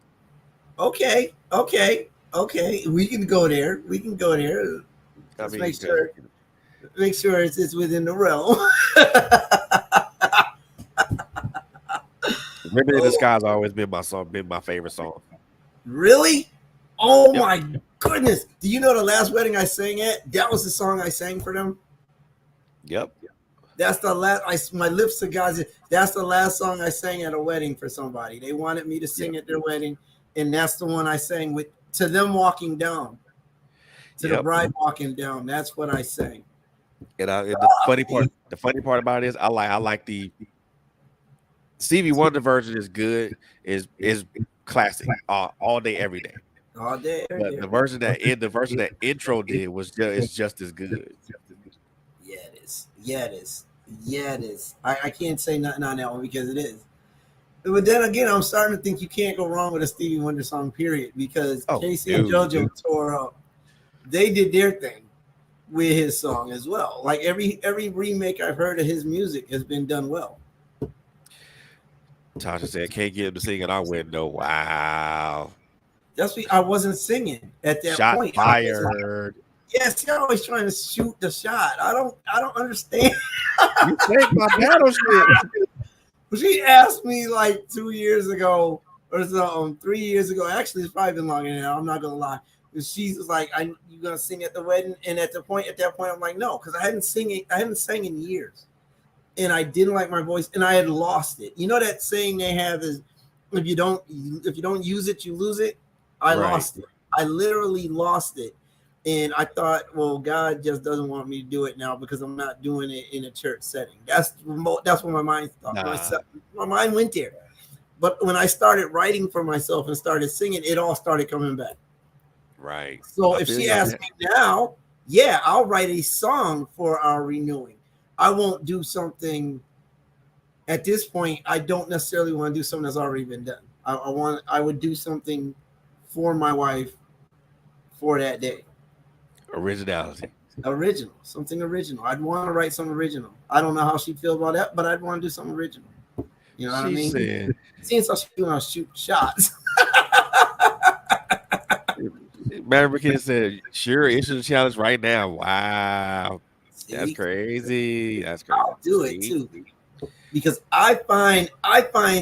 Okay. We can go there. Make sure it's within the realm. Ribbon in the Sky's always been my favorite song. Really? Oh my goodness! Do you know the last wedding I sang at? That was the song I sang for them. Yep. That's the last. My lips to God's. That's the last song I sang at a wedding for somebody. They wanted me to sing at their wedding, and that's the one I sang to them walking down, to the bride walking down. That's what I sang. And the funny part about it is I like the Stevie Wonder version is good, is classic all day every day. All day. But the version that intro did is just as good. Yeah, it is. I can't say nothing on that one because it is. But then again, I'm starting to think you can't go wrong with a Stevie Wonder song, period. Because Casey and JoJo tore up. They did their thing with his song as well. Like every remake I've heard of his music has been done well. Tasha said, "Can't get him to sing in our window." Wow. That's what I wasn't singing at that point. Fired. Yes, you're always trying to shoot the shot. I don't understand. You take my battleship. She asked me like 2 years ago or something, 3 years ago. Actually, it's probably been longer now. I'm not gonna lie. She was like, "You gonna sing at the wedding?" And at that point, I'm like, "No," because I hadn't sang in years, and I didn't like my voice, and I had lost it. You know that saying they have is, if you don't use it, you lose it. I lost it. I literally lost it. And I thought, well, God just doesn't want me to do it now because I'm not doing it in a church setting. That's what my mind thought. My mind went there. But when I started writing for myself and started singing, it all started coming back. Right. So if she asks me now, I'll write a song for our renewing. I won't do something at this point. I don't necessarily want to do something that's already been done. I would do something for my wife for that day. Something original. I'd want to write something original. I don't know how she'd feel about that, but I'd want to do something original. You know what I mean? Seems like she want to shoot shots. Maverick Kid said, "Sure, issue the challenge right now." Wow, that's See, crazy. That's I'll do it crazy. too because I find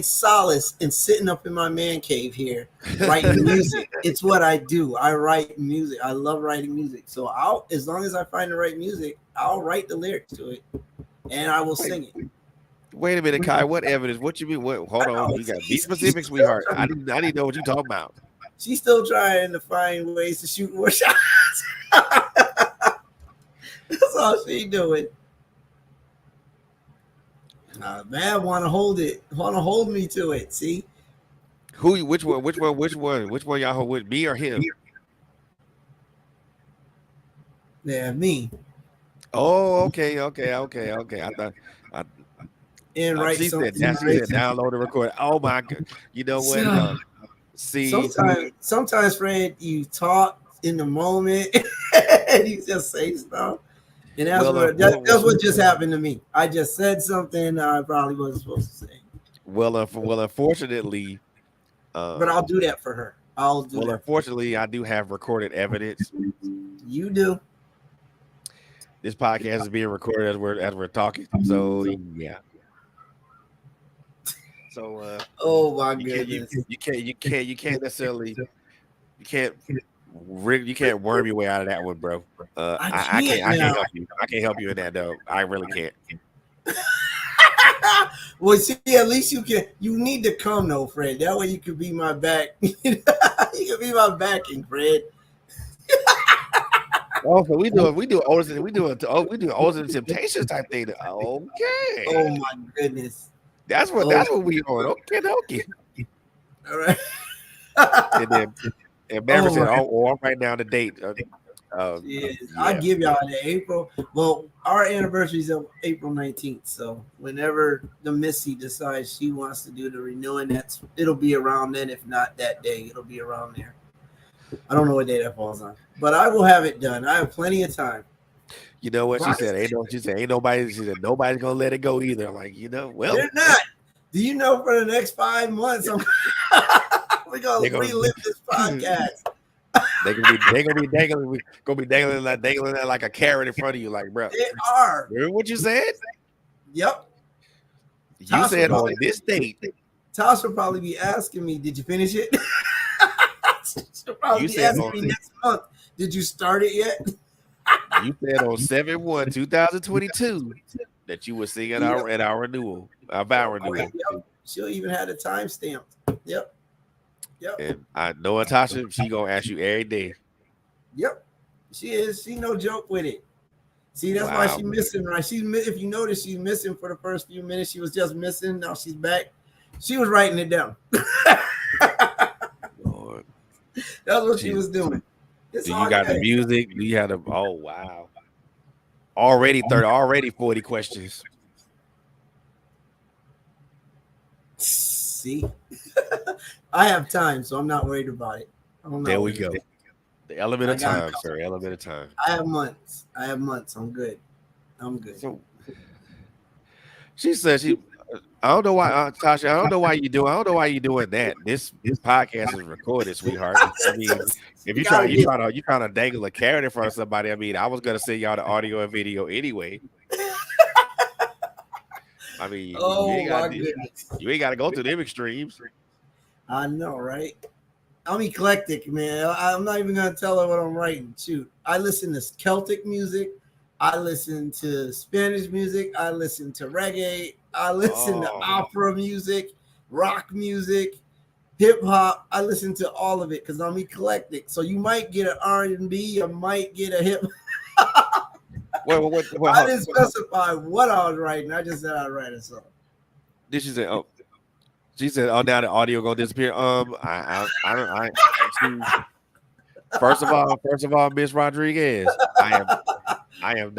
solace in sitting up in my man cave here writing music. It's what I do. I write music. I love writing music. So I'll, as long as I find the right music, I'll write the lyrics to it and I will sing it. Wait a minute, Kai. What evidence? What you mean? What? Hold on. You got be specific, sweetheart. I need to know what you talking about. She's still trying to find ways to shoot more shots. That's all she doing. Man, want to hold me to it. See, Who? Which one? Which one? Which one? Which one? Y'all with me or him? yeah, me. Oh, okay. I thought. I, And write she something. said. She said download and record. Oh my god. You know what? See. Sometimes, Fred, you talk in the moment and you just say stuff. And that's what just happened to me. I just said something I probably wasn't supposed to say. Well, unfortunately, but I'll do that for her. Unfortunately, I do have recorded evidence. You do. This podcast is being recorded as we're talking. So yeah. So oh my goodness, you can't necessarily you can't worm your way out of that one, bro. I can't help you. I can't help you in that though. I really can't. Well, see, at least you can. You need to come though, Fred. That way you can be my back. You can be my backing, Fred. Oh, so we do Older than Temptations type thing. Okay. Oh my goodness. That's what we on. Okay. All right. and Maverick said, I'm right now the date. Yeah. I'll give y'all the April. Well, our anniversary is of April 19th. So whenever the Missy decides she wants to do the renewing, it'll be around then. If not that day, it'll be around there. I don't know what day that falls on, but I will have it done. I have plenty of time. You know what she said? Ain't nobody. She said nobody's gonna let it go either. Like, well, they're not. Do you know for the next 5 months, we're gonna relive this podcast. They're gonna be dangling that like a carrot in front of you, like, bro. They are. Remember what you said? Yep. You said on this date. Tosh will probably be asking me, "Did you finish it?" She'll probably be asking me next month, "Did you start it yet?" You said on 7/1/2022 that you were singing at our renewal, our vow renewal. Yep. She'll even have the time stamped. Yep. And I know Natasha, she gonna ask you every day. Yep. She is. She no joke with it. See, that's why she's missing, right? If you notice, she's missing for the first few minutes. She was just missing. Now she's back. She was writing it down. Lord. That's what she was doing. Do you got the music? Do you have the? Oh wow! Already 40 questions. See, I have time, so I'm not worried about it. There we go. The element of time, sir. Element of time. I have months. I'm good. So, she said she. I don't know why, Tasha. I don't know why you're doing that. This podcast is recorded, sweetheart. I mean, if you trying to dangle a carrot in front of somebody, I mean, I was gonna send y'all the audio and video anyway. I mean, you ain't got to go to them extremes. I know, right? I'm eclectic, man. I'm not even gonna tell her what I'm writing. Shoot, I listen to Celtic music. I listen to Spanish music. I listen to reggae. I listen to opera music, rock music, hip hop. I listen to all of it because I'm eclectic. So you might get an R&B, you might get a hip. I didn't specify what I was writing. I just said I'd write a song. Did she say? Oh, she said, "Oh, now the audio gonna disappear." I don't. First of all, Miss Rodriguez, I am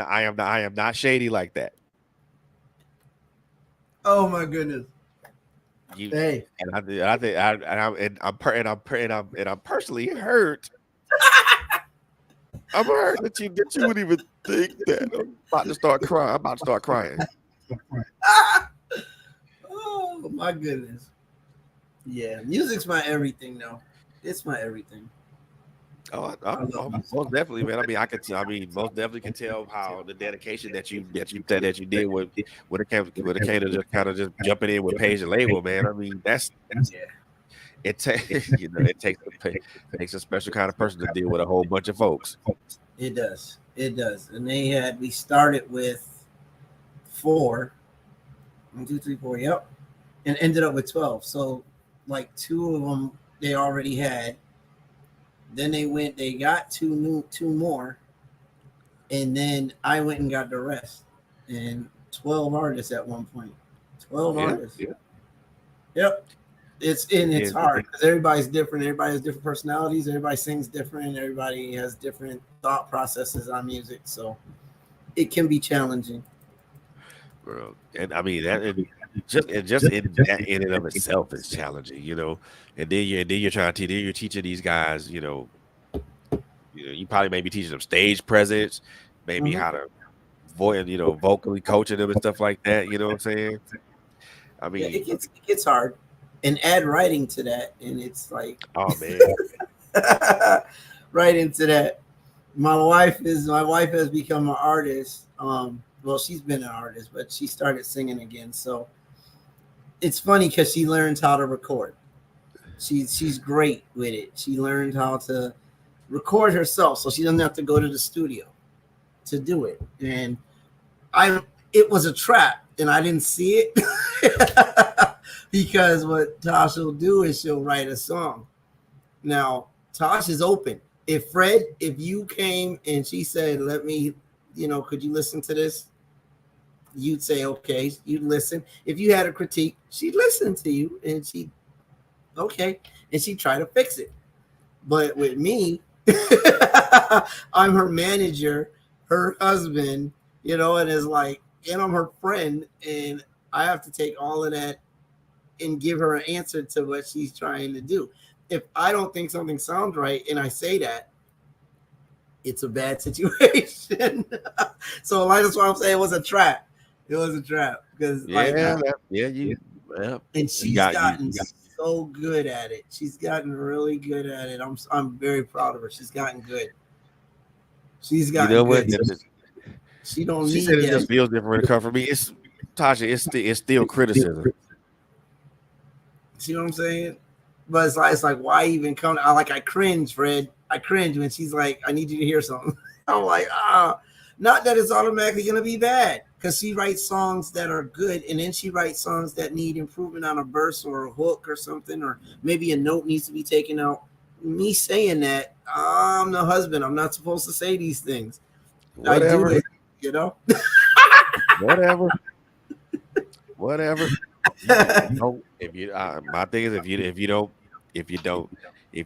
not shady like that. Oh my goodness! Hey, and I'm personally hurt. I'm hurt that you would even think that. I'm about to start crying. Oh my goodness! Yeah, music's my everything, though. It's my everything. Most definitely, man. I mean, most definitely can tell how the dedication that you did when it came to just kind of just jumping in with Page and Label, man. I mean, Yeah, it takes a special kind of person to deal with a whole bunch of folks. it does. It does. And we started with 4, 1, 2, 3, 4, yep, and ended up with 12. So like 2 of them they already had. Then they got 2 more, and then I went and got the rest. And 12 artists at one point. 12 artists. Yeah. Yep. It's Yeah. hard because everybody's different. Everybody has different personalities. Everybody sings different. Everybody has different thought processes on music. So it can be challenging. Bro. And I mean just in and of itself is challenging, And then you're trying to you're teaching these guys, you probably maybe teaching them stage presence, maybe how to vocally coaching them and stuff like that. You know what I'm saying? I Yeah, mean, it gets hard. And add writing to that, and it's like oh man, right into that. My wife has become an artist. Well, she's been an artist, but she started singing again. So it's funny because she learns how to record. She's great with it. She learned how to record herself, so she doesn't have to go to the studio to do it. And it was a trap, and I didn't see it because what Tosh will do is she'll write a song. Now Tosh is open. If you came and she said, "Let me, could you listen to this?" You'd say, "Okay." You'd listen. If you had a critique, she'd listen to you, and okay, and she'd try to fix it. But with me, I'm her manager, her husband, and it's like, and I'm her friend, and I have to take all of that and give her an answer to what she's trying to do. If I don't think something sounds right and I say that, it's a bad situation. So that's why I'm saying it was a trap. It was a trap because and she's gotten so good at it. She's gotten really good at it. I'm very proud of her. She's gotten good. She's gotten good. She don't she need said it that. just feels different when it comes from me. It's Tasha. It's still criticism. See what I'm saying? But it's like why even come? I cringe, Fred. I cringe when she's like, "I need you to hear something." I'm like, not that it's automatically gonna be bad, because she writes songs that are good, and then she writes songs that need improvement on a verse or a hook or something, or maybe a note needs to be taken out. Me saying that, I'm the husband. I'm not supposed to say these things. Whatever. I do it, Whatever. My thing is if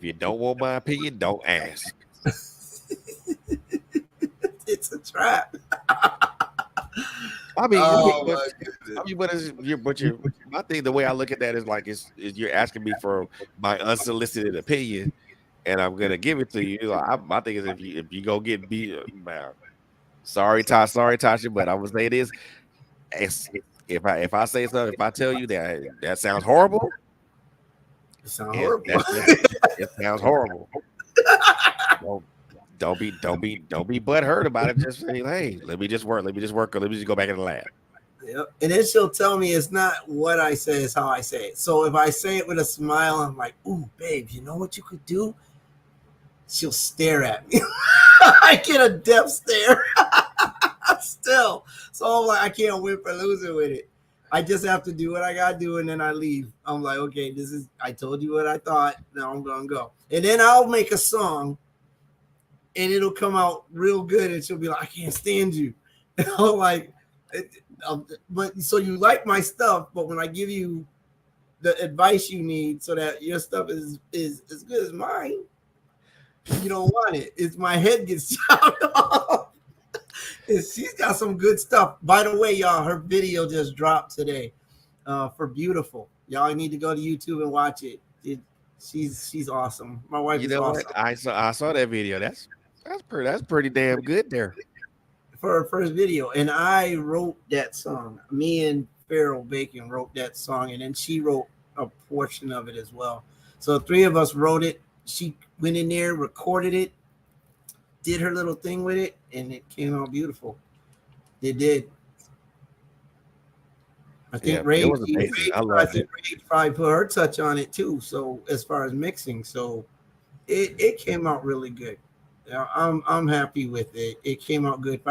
you don't want my opinion, don't ask. It's a trap. I mean, my thing, the way I look at that is like is you're asking me for my unsolicited opinion, and I'm gonna give it to you. My thing is if you go get beat, sorry Tasha, but I would say this: if I say something, if I tell you that sounds horrible, it sounds horrible. It sounds horrible. Don't be butthurt about it. Just say, hey, let me just work, or let me just go back in the lab. Yep. And then she'll tell me it's not what I say, it's how I say it. So if I say it with a smile, I'm like, "Ooh, babe, you know what you could do?" She'll stare at me. I get a death stare still. So I'm like, I can't win for losing with it. I just have to do what I gotta do, and then I leave. I'm like, okay, I told you what I thought. Now I'm gonna go. And then I'll make a song, and it'll come out real good, and she'll be like, "I can't stand you." And I'm like, but so you like my stuff, but when I give you the advice you need so that your stuff is as good as mine, you don't want it. It's my head gets chopped off. She's got some good stuff. By the way, y'all, her video just dropped today for Beautiful. Y'all need to go to YouTube and watch it. She's awesome. My wife is awesome. What? I saw that video. That's pretty damn good there. For her first video. And I wrote that song. Me and Farrell Bacon wrote that song, and then she wrote a portion of it as well. So 3 of us wrote it. She went in there, recorded it, did her little thing with it, and it came out beautiful. It did. I think It was amazing. I loved it. Ray probably put her touch on it too. So as far as mixing, so it came out really good. Yeah, I'm happy with it. It came out good.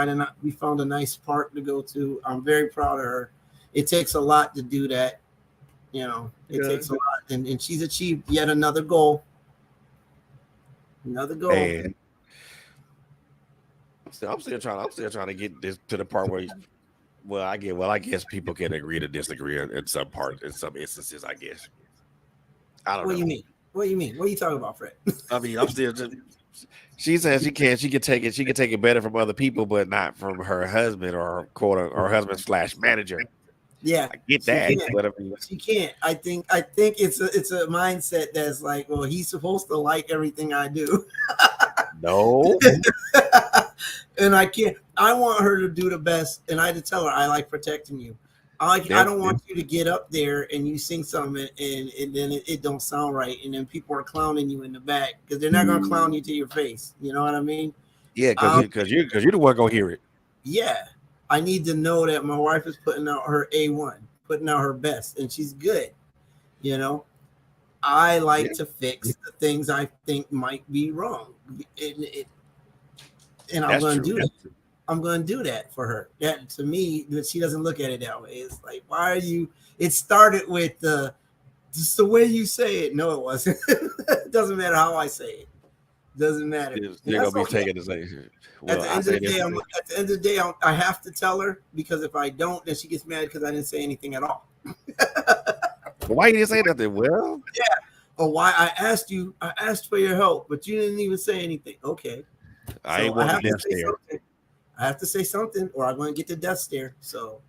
We found a nice park to go to. I'm very proud of her. It takes a lot to do that. It takes a lot, and she's achieved yet another goal. Another goal. Man. I'm still trying to get this to the part where, I guess people can agree to disagree in some instances. I guess. I don't know. What do you mean? What do you mean? What are you talking about, Fred? I mean, I'm still just. She says she can take it. She can take it better from other people, but not from her husband or husband / manager. Yeah, I get that, but I mean, she can't. I think it's a mindset that's like, well, he's supposed to like everything I do. No. And I can't. I want her to do the best, and I had to tell her I like protecting you. I don't want you to get up there and you sing something and then it don't sound right, and then people are clowning you in the back because they're not gonna clown you to your face. You know what I mean? Yeah, because you're the one gonna hear it. Yeah, I need to know that my wife is putting out her A1, putting out her best, and she's good. I like to fix the things I think might be wrong, and I'm going to do that. I'm going to do that for her. That to me, that she doesn't look at it that way. It's like, why are you? It started with just the way you say it. No, it wasn't. It doesn't matter how I say it. Doesn't matter. You're gonna be taking the same. At the end of the day, I have to tell her, because if I don't, then she gets mad because I didn't say anything at all. Why you didn't say nothing? Well, yeah. Or why I asked for your help, but you didn't even say anything. Okay. I ain't want the death stare. I have to say something, or I'm going to get the death stare. So,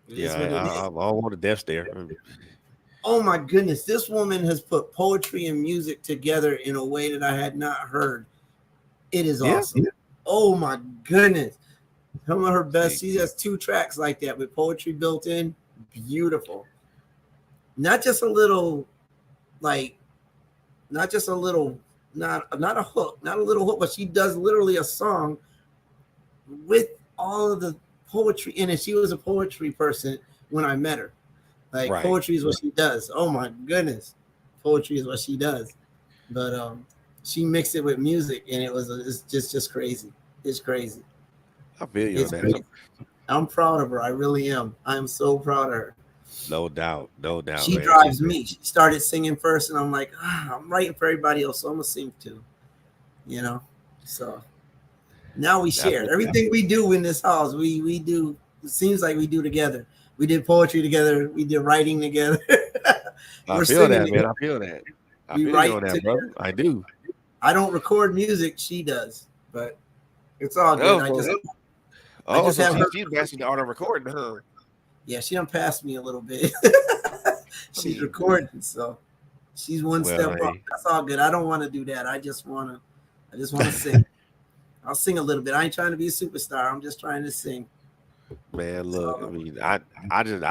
yeah, I don't want the death stare. Oh my goodness, this woman has put poetry and music together in a way that I had not heard. It is awesome. Yeah. Oh my goodness, some of her best. She has 2 tracks like that with poetry built in. Beautiful. Not just a little, not a hook, not a little hook, but she does literally a song with all of the poetry in it. She was a poetry person when I met her. Poetry is what she does. Oh my goodness, poetry is what she does. But she mixed it with music, and it's just crazy. It's crazy. I feel you on that. I'm proud of her. I really am. I am so proud of her. No doubt. She drives me. She started singing first, and I'm like, I'm writing for everybody else, so I'm gonna sing too. So now we share everything we do in this house. We do. It seems like we do together. We did poetry together. We did writing together. I feel that, man. I feel that. I feel that, brother. I do. I don't record music. She does, but it's all good. She's mastering the art of recording, huh? Yeah, she done passed me a little bit. She's recording, so she's one step up. That's all good. I don't want to do that. I just want to sing. I'll sing a little bit. I ain't trying to be a superstar. I'm just trying to sing. Man, look, I mean, I just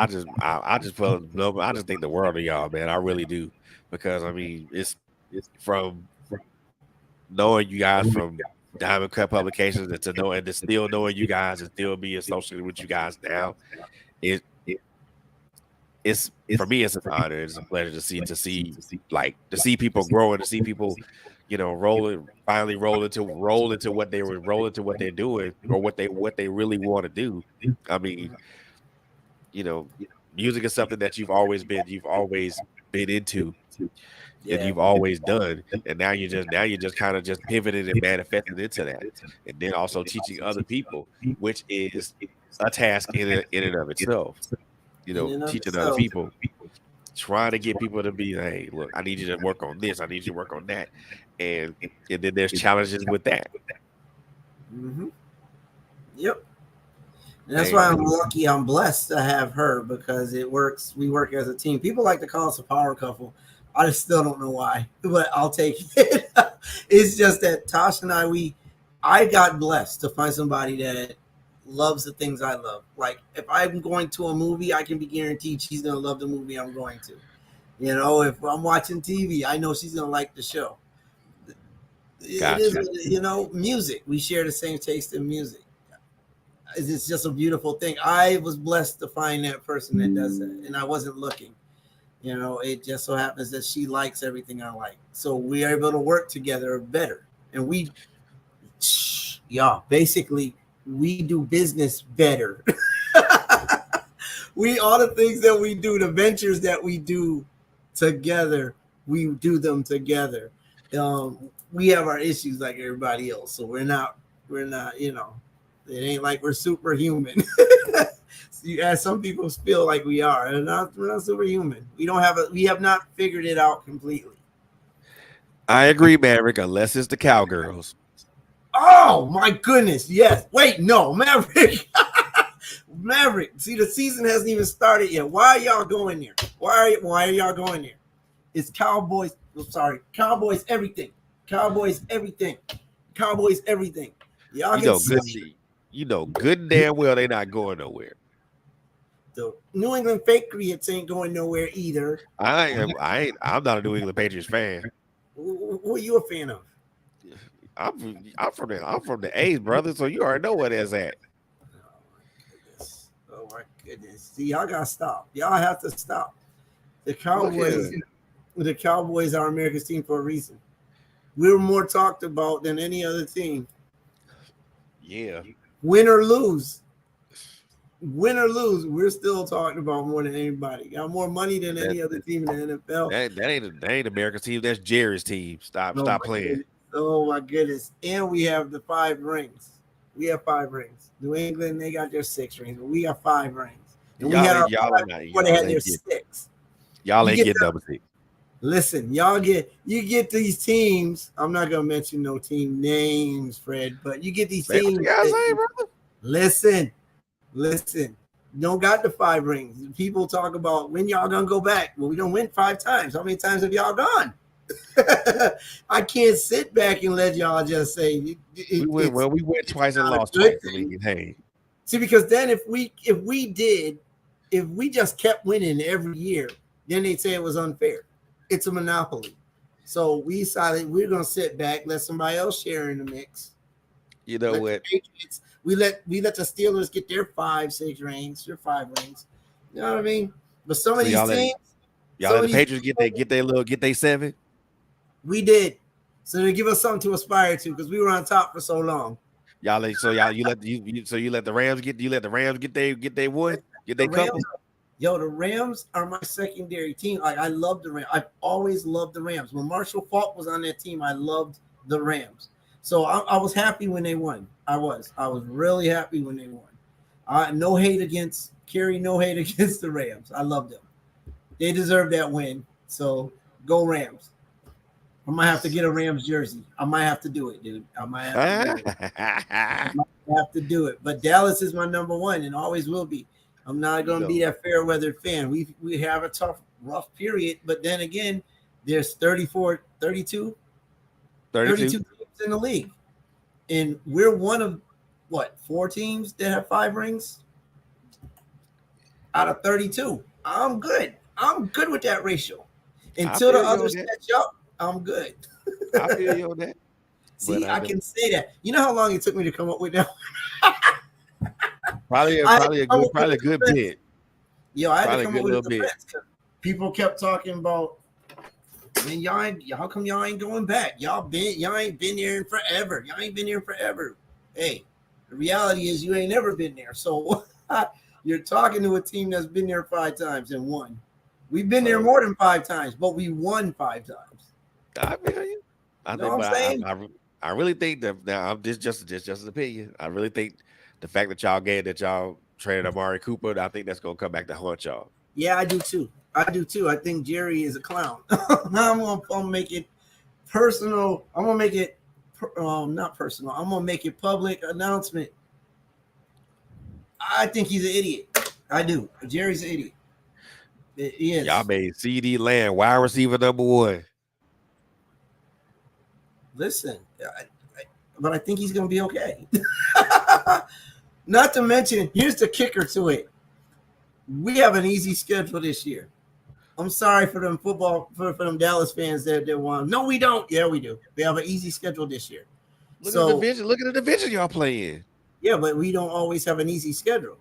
think the world of y'all, man. I really do, because I mean, it's from knowing you guys from Diamond Cut Publications and to still knowing you guys and still be associated with you guys now. It's for me, it's an honor. It's a pleasure to see people growing, to see people, roll into what they're doing, or what they really want to do. I mean, music is something that you've always been into, and you've always done, and now you're just kind of just pivoted and manifested into that, and then also teaching other people, which is a task in and of itself. Teaching other people, trying to get people to be, hey, look, I need you to work on this, I need you to work on that, and then there's challenges with that. Mm-hmm. Yep. And that's why I'm lucky. I'm blessed to have her, because it works. We work as a team. People like to call us a power couple. I still don't know why, but I'll take it. It's just that Tosh and I got blessed to find somebody that loves the things I love. Like, if I'm going to a movie, I can be guaranteed she's going to love the movie I'm going to. If I'm watching TV, I know she's going to like the show. It Gotcha. is, you know, music. We share the same taste in music. It's just a beautiful thing. I was blessed to find that person that does that, and I wasn't looking. You know, it just so happens that she likes everything I like, so we are able to work together better. And yeah, basically, we do business better. We all the things that we do, the ventures that we do together, we do them together. We have our issues like everybody else, so we're not, you know, it ain't like we're superhuman. As some people feel like we are, and we're not superhuman. We have not figured it out completely. I agree, Maverick, unless it's the Cowgirls. Oh my goodness, yes. Wait, no, Maverick. Maverick. See, the season hasn't even started yet. Why are y'all going there? Why are y'all going there? It's Cowboys. I'm sorry, Cowboys everything. Cowboys everything. Cowboys everything. Y'all You know good and damn well they're not going nowhere. The New England Patriots ain't going nowhere either. I'm not a New England Patriots fan. Who are you a fan of? I'm from the A's, brother. So you already know where that's at. Oh my goodness. See, y'all gotta stop. Y'all have to stop. The Cowboys are America's team for a reason. We're more talked about than any other team. Yeah. Win or lose, we're still talking about more than anybody. Got more money than any other team in the NFL. That ain't America's team. That's Jerry's team. Stop playing. Goodness. Oh my goodness. And we have the 5 rings. We have 5 rings. New England, they got their 6 rings, but we got 5 rings. And we had our 5 before they had their 6. Y'all ain't getting number 6. Listen, you get these teams. I'm not gonna mention no team names, Fred, but you get these teams. Listen. You don't got the 5 rings. People talk about when y'all gonna go back. Well, we don't win 5 times. How many times have y'all gone? I can't sit back and let y'all just say we went twice and lost twice. Hey, see, because then if we just kept winning every year, then they'd say it was unfair. It's a monopoly. So we decided we're gonna sit back, let somebody else share in the mix. You know what? We let the Steelers get their 5-6 rings, their 5 rings. You know what I mean? But some of these teams, y'all let the Patriots get their 7. We did. So they give us something to aspire to because we were on top for so long. You let the Rams get their 1, get their couple. Yo, the Rams are my secondary team. I love the Rams. I've always loved the Rams. When Marshall Faulk was on that team, I loved the Rams. So I was happy when they won. I was really happy when they won. No hate against the Rams. I love them. They deserve that win. So go Rams. I might have to get a Rams jersey. I might have to do it, dude. I might have to do it. But Dallas is my number 1 and always will be. I'm not going to be that fair weathered fan. We have a rough period, but then again, there's 32 teams in the league. And we're one of 4 teams that have 5 rings out of 32. I'm good. I'm good with that ratio. Until the others catch up, I'm good. I feel you on that. See, I can say that. You know how long it took me to come up with that? Probably a good bit. Yo, I had to come up with a bit. People kept talking about, man, y'all come y'all ain't going back. Y'all ain't been there in forever. Y'all ain't been there forever. Hey, the reality is you ain't never been there. So you're talking to a team that's been there 5 times and won. We've been there more than 5 times, but we won 5 times. I feel you. I really think that now I'm just an opinion. I really think the fact that y'all traded Amari Cooper, I think that's gonna come back to haunt y'all. Yeah, I do too. I think Jerry is a clown. I'm gonna make it personal. I'm gonna make it not personal. I'm gonna make it public announcement. I think he's an idiot. I do. Jerry's an idiot. He is. Y'all made CD Lamb wide receiver number 1. Listen, but I think he's going to be okay. Not to mention, here's the kicker to it. We have an easy schedule this year. I'm sorry for them football for them Dallas fans that won. No, we don't. Yeah, we do. We have an easy schedule this year. Look at the So division. Look at the division y'all play in. yeah, but we don't always have an easy schedule.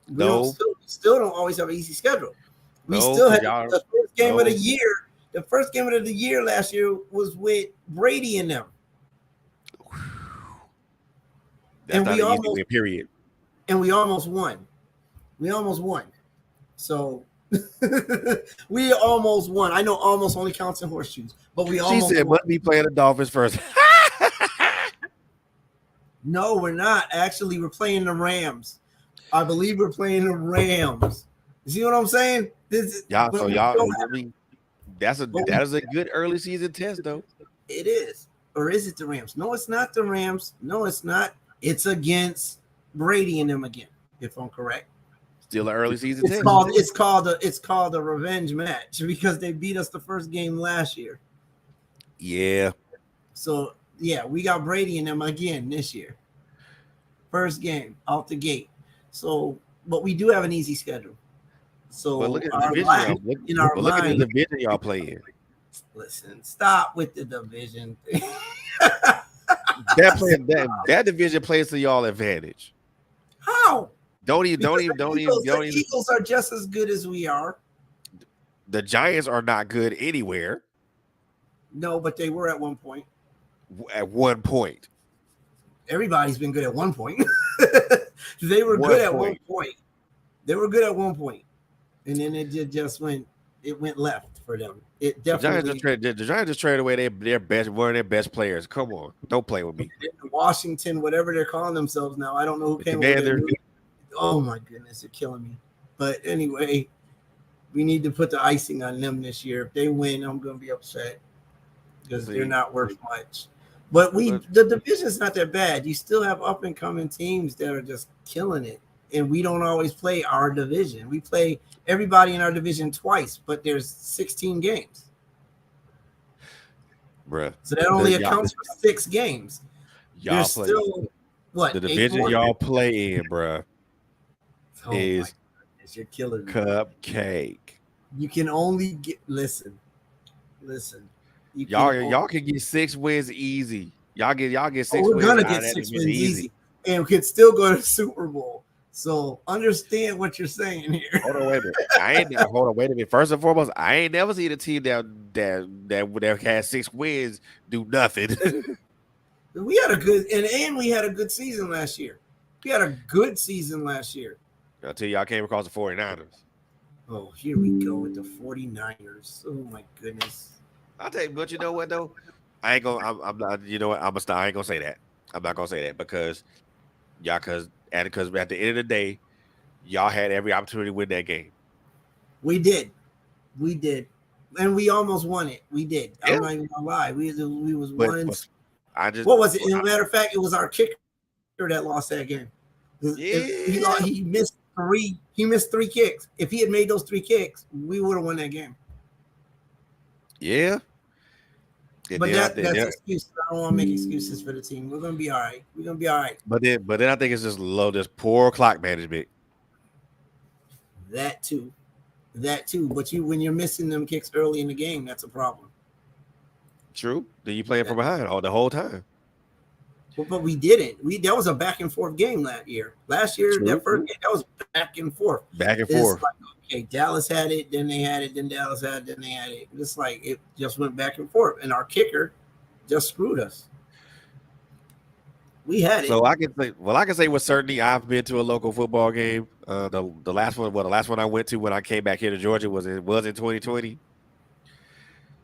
We don't No, still don't always have an easy schedule. We no, still 'cause had y'all the first game of no. the year. The first game of the year last year was with Brady and them. That's And not we an easy almost win, period. and we almost won. We almost won. So we almost won. I know almost only counts in horseshoes, but we She almost said, won. "Must be playing the Dolphins first." No, we're not. Actually, we're playing the Rams. I believe we're playing the Rams. You see what I'm saying? Y'all, But so we y'all, still I mean, that is a good early season test, though. It is. Or is it the Rams? No, it's not the Rams. No, it's not. It's against Brady and them again, if I'm correct. Still an early season test. It's called a revenge match because they beat us the first game last year. Yeah. So yeah, we got Brady and them again this year. First game out the gate. So, but we do have an easy schedule. So But look at the our division. line, in our Look at the mind, division y'all play in. listen, stop with the division thing. That division plays to y'all advantage. How? Don't even. The Eagles are just as good as we are. The Giants are not good anywhere. No, but they were at one point. At one point, Everybody's been good at one point. They were good at one point. They were good at one point, and then it just went. It went left for them. It definitely. the Giants just traded away their best, one of their best players. Come on, don't play with me. Washington, whatever they're calling themselves now, I don't know who came Commander. with it. Oh my goodness, they're killing me. But anyway, we need to put the icing on them this year. If they win, I'm going to be upset because they're not worth much. But the division's not that bad. You still have up and coming teams that are just killing it. And we don't always play our division. We play everybody in our division twice, but there's 16 games. Bruh. So that only accounts for 6 games. Y'all play. Still, what? The division y'all play in, bruh, is you're killing me. Cupcake. You can only get listen. Y'all can get 6 wins easy. Y'all get 6 wins. We're gonna get 6 wins easy, and we could still go to the Super Bowl. So understand what you're saying here. Hold on, wait a minute. First and foremost, I ain't never seen a team that had 6 wins do nothing. We had a good and we had a good season last year. We had a good season last year. Until y'all came across the 49ers. Oh, here we go with the 49ers. Oh my goodness. I'll tell you, but you know what though? I ain't gonna. I'm not. You know what? I'm gonna stop. I ain't gonna say that. I'm not gonna say that because because at the end of the day, y'all had every opportunity to win that game. We did, and we almost won it. We did. Yeah. I'm not even gonna lie. We was one. What was it? As a matter of fact, it was our kicker that lost that game. Yeah. He missed 3. He missed 3 kicks. If he had made those 3 kicks, we would have won that game. Yeah. But that's excuses. I don't want to make excuses for the team. We're gonna be all right. But then I think it's just poor clock management. That too. But when you're missing them kicks early in the game, that's a problem. True. Then you playing from behind the whole time. But we didn't. That was a back and forth game that year. Last year, True. that first game, that was back and forth. Back and forth. Like, okay, Dallas had it, then they had it, then Dallas had it, then they had it. It's like it just went back and forth, and our kicker just screwed us. We had it. So I can say with certainty I've been to a local football game. The last one I went to when I came back here to Georgia was in 2020.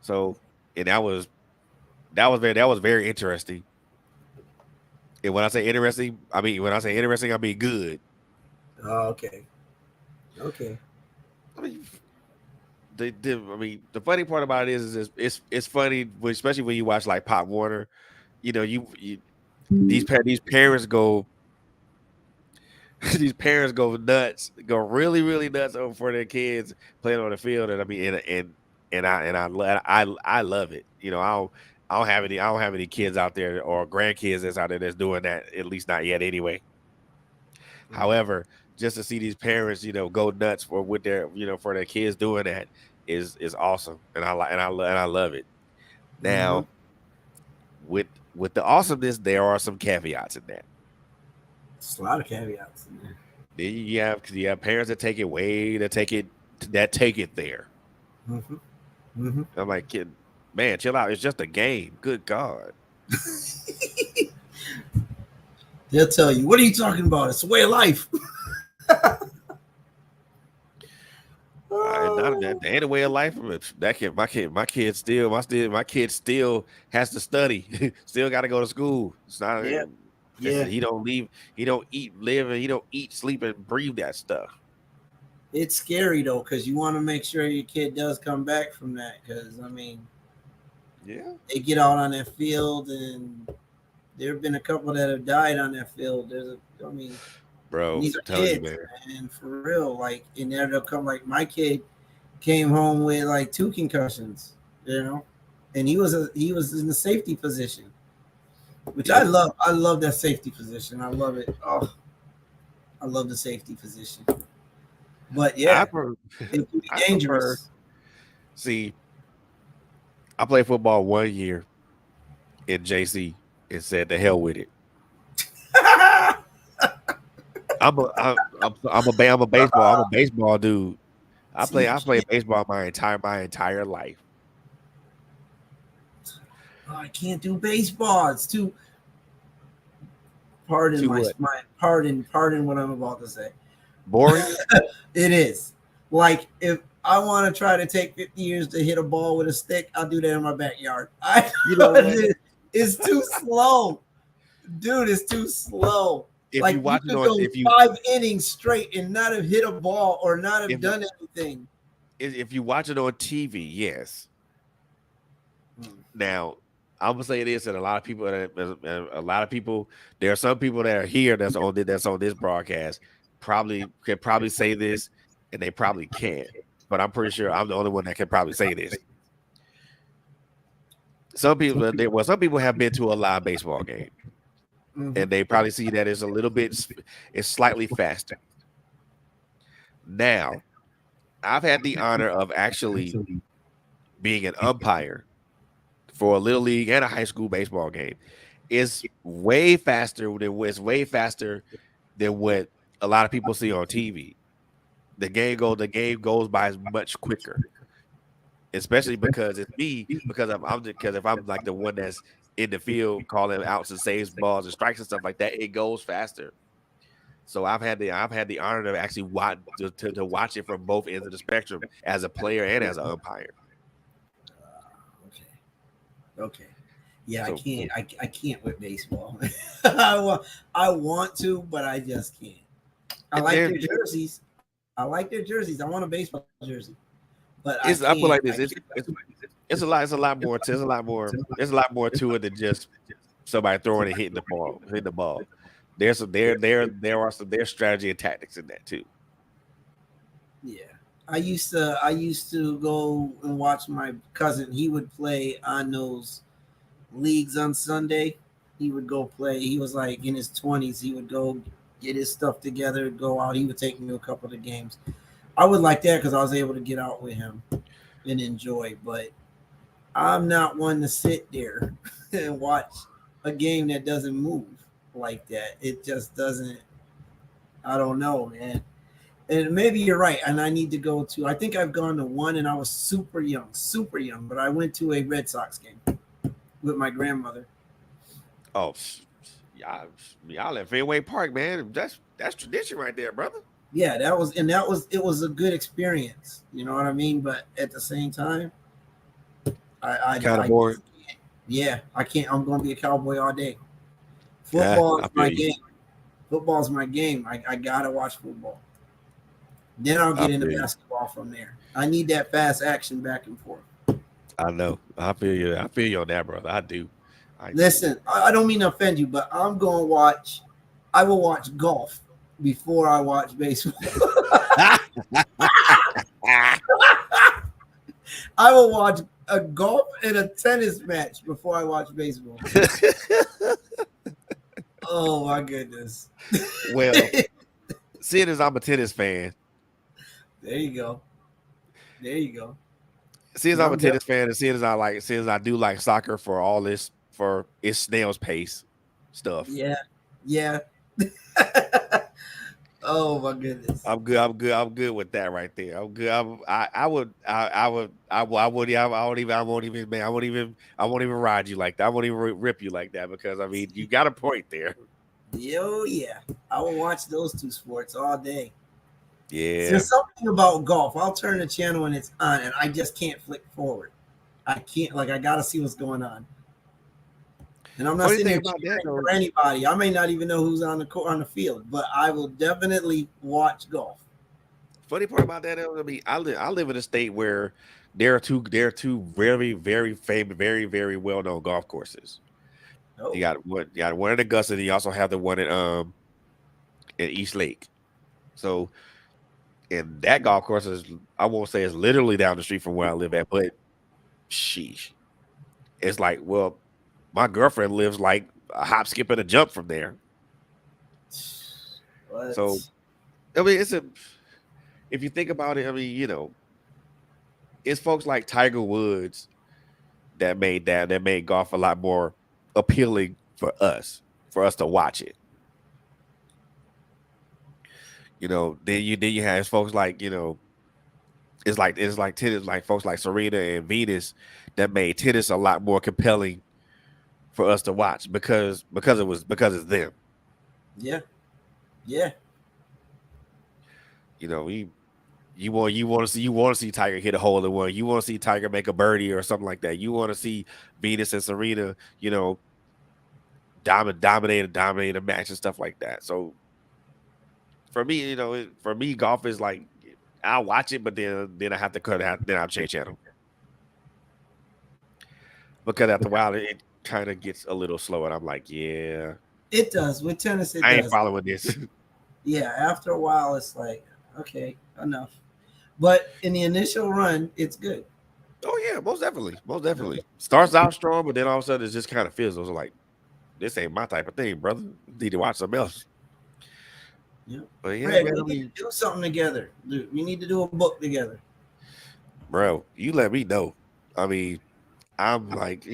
So, and that was very interesting. And when I say interesting, I mean good. Oh, okay. I mean, the funny part about it is it's funny, especially when you watch like Pop Warner. You know, these parents go nuts, go really really nuts for their kids playing on the field, and I mean, and I love it. You know, I don't have any kids out there or grandkids that's out there that's doing that, at least not yet anyway. However, just to see these parents, go nuts for their kids doing that, is awesome, and I love it. Now, with the awesomeness, there are some caveats in that. It's a lot of caveats in there. Then you have parents that take it way that take it there. Mm-hmm. Mm-hmm. I'm like, kid, man, chill out. It's just a game. Good God. They'll tell you, what are you talking about? It's a way of life. That ain't a way of life. That kid, my kid still has to study. Still got to go to school. It's not. Yeah. He don't leave. He don't eat, live, and he don't eat, sleep, and breathe that stuff. It's scary though, because you want to make sure your kid does come back from that. Because they get out on that field, and there have been a couple that have died on that field. Bro, these are kids, man, for real. Like, and they'll come. Like, my kid came home with like 2 concussions, and he was in the safety position, which I love. I love that safety position. I love it. Oh, I love the safety position. But yeah, it can be dangerous. See, I played football 1 year in JC and said the hell with it. I'm a baseball dude. I played baseball my entire life. Oh, I can't do baseball. It's too. Pardon what I'm about to say. Boring. It is. Like, if I want to try to take 50 years to hit a ball with a stick, I'll do that in my backyard. It's too slow, dude. It's too slow. If like, you watch you could go 5 innings straight and not have hit a ball or not have done anything. If you watch it on TV, yes. Now, I'm gonna say this, and a lot of people, there are some people that are here that's on this broadcast can probably say this, and they probably can't. But I'm pretty sure I'm the only one that can probably say this. Some people have been to a live baseball game, and they probably see that it's slightly faster. Now, I've had the honor of actually being an umpire for a little league and a high school baseball game. It's way faster than what a lot of people see on TV. The game goes by much quicker, especially because it's me. Because if I'm like the one that's in the field calling outs and saves balls and strikes and stuff like that, it goes faster. So I've had the honor to actually watch it from both ends of the spectrum as a player and as an umpire. Okay. Yeah, so, I can't with baseball. I want to, but I just can't. I like their jerseys. I want a baseball jersey. But I feel like this. It's a lot more to it than just somebody throwing and hitting the ball. There are some strategy and tactics in that too. Yeah. I used to go and watch my cousin. He would play on those leagues on Sunday. He would go play. He was like in his 20s. He would go get his stuff together, go out. He would take me to a couple of the games. I would like that because I was able to get out with him and enjoy. But I'm not one to sit there and watch a game that doesn't move like that. It just doesn't. I don't know, man. And maybe you're right. And I need to go to. I think I've gone to one, and I was super young. But I went to a Red Sox game with my grandmother. Oh, y'all at Fenway Park, man. That's tradition right there, brother. Yeah, it was a good experience. You know what I mean? But at the same time, I kind of bored. Yeah, I can't. I'm going to be a Cowboy all day. Football is my game. Football's my game. I gotta watch football. Then I'll get into basketball from there. I need that fast action back and forth. I know. I feel you. I feel you on that, brother. I do. Listen, I don't mean to offend you, but I will watch golf before I watch baseball. I will watch a golf and a tennis match before I watch baseball. Oh my goodness. Well, seeing as I'm a tennis fan. There you go. Since And I'm a I'm tennis fan, and since I do like soccer for its snail's pace stuff. yeah, yeah. Oh my goodness. I'm good with that right there. I'm good. I won't even ride you like that. I won't even rip you like that because I mean, you got a point there. Yo, yeah. I will watch those two sports all day. Yeah. There's something about golf. I'll turn the channel and it's on, and I just can't flick forward. I can't. Like I gotta see what's going on. And I'm not Funny sitting thing there about that cheering though, for anybody. I may not even know who's on the court on the field, but I will definitely watch golf. funny part about that, I mean, I live in a state where there are two very very famous, very very well known golf courses. Oh, You got one in Augusta, and you also have the one in East Lake. So, and that golf course is, I won't say it's literally down the street from where I live at, but sheesh, it's like, well, my girlfriend lives like a hop, skip, and a jump from there. what? So, I mean, if you think about it, I mean, it's folks like Tiger Woods that made golf a lot more appealing for us to watch it. Then you have folks like, it's like tennis, like folks like Serena and Venus that made tennis a lot more compelling for us to watch because it's them. Yeah, yeah. You want to see Tiger hit a hole in one. You want to see Tiger make a birdie or something like that. You want to see Venus and Serena, dominate a match and stuff like that. So for me, golf is like, I'll watch it, but then I have to cut it out. Then I'll change channel because after a while it kind of gets a little slow, and I'm like, yeah, It does with tennis. It I ain't does. following this. Yeah, after a while, it's like, okay, enough. But in the initial run, it's good. Oh yeah, most definitely. Starts out strong, but then all of a sudden it just kind of fizzles. Like, this ain't my type of thing, brother. Need to watch something else. Yeah. But yeah, Greg, man, we I need mean, to do something together. Dude, we need to do a book together. bro, you let me know. I mean, I'm like,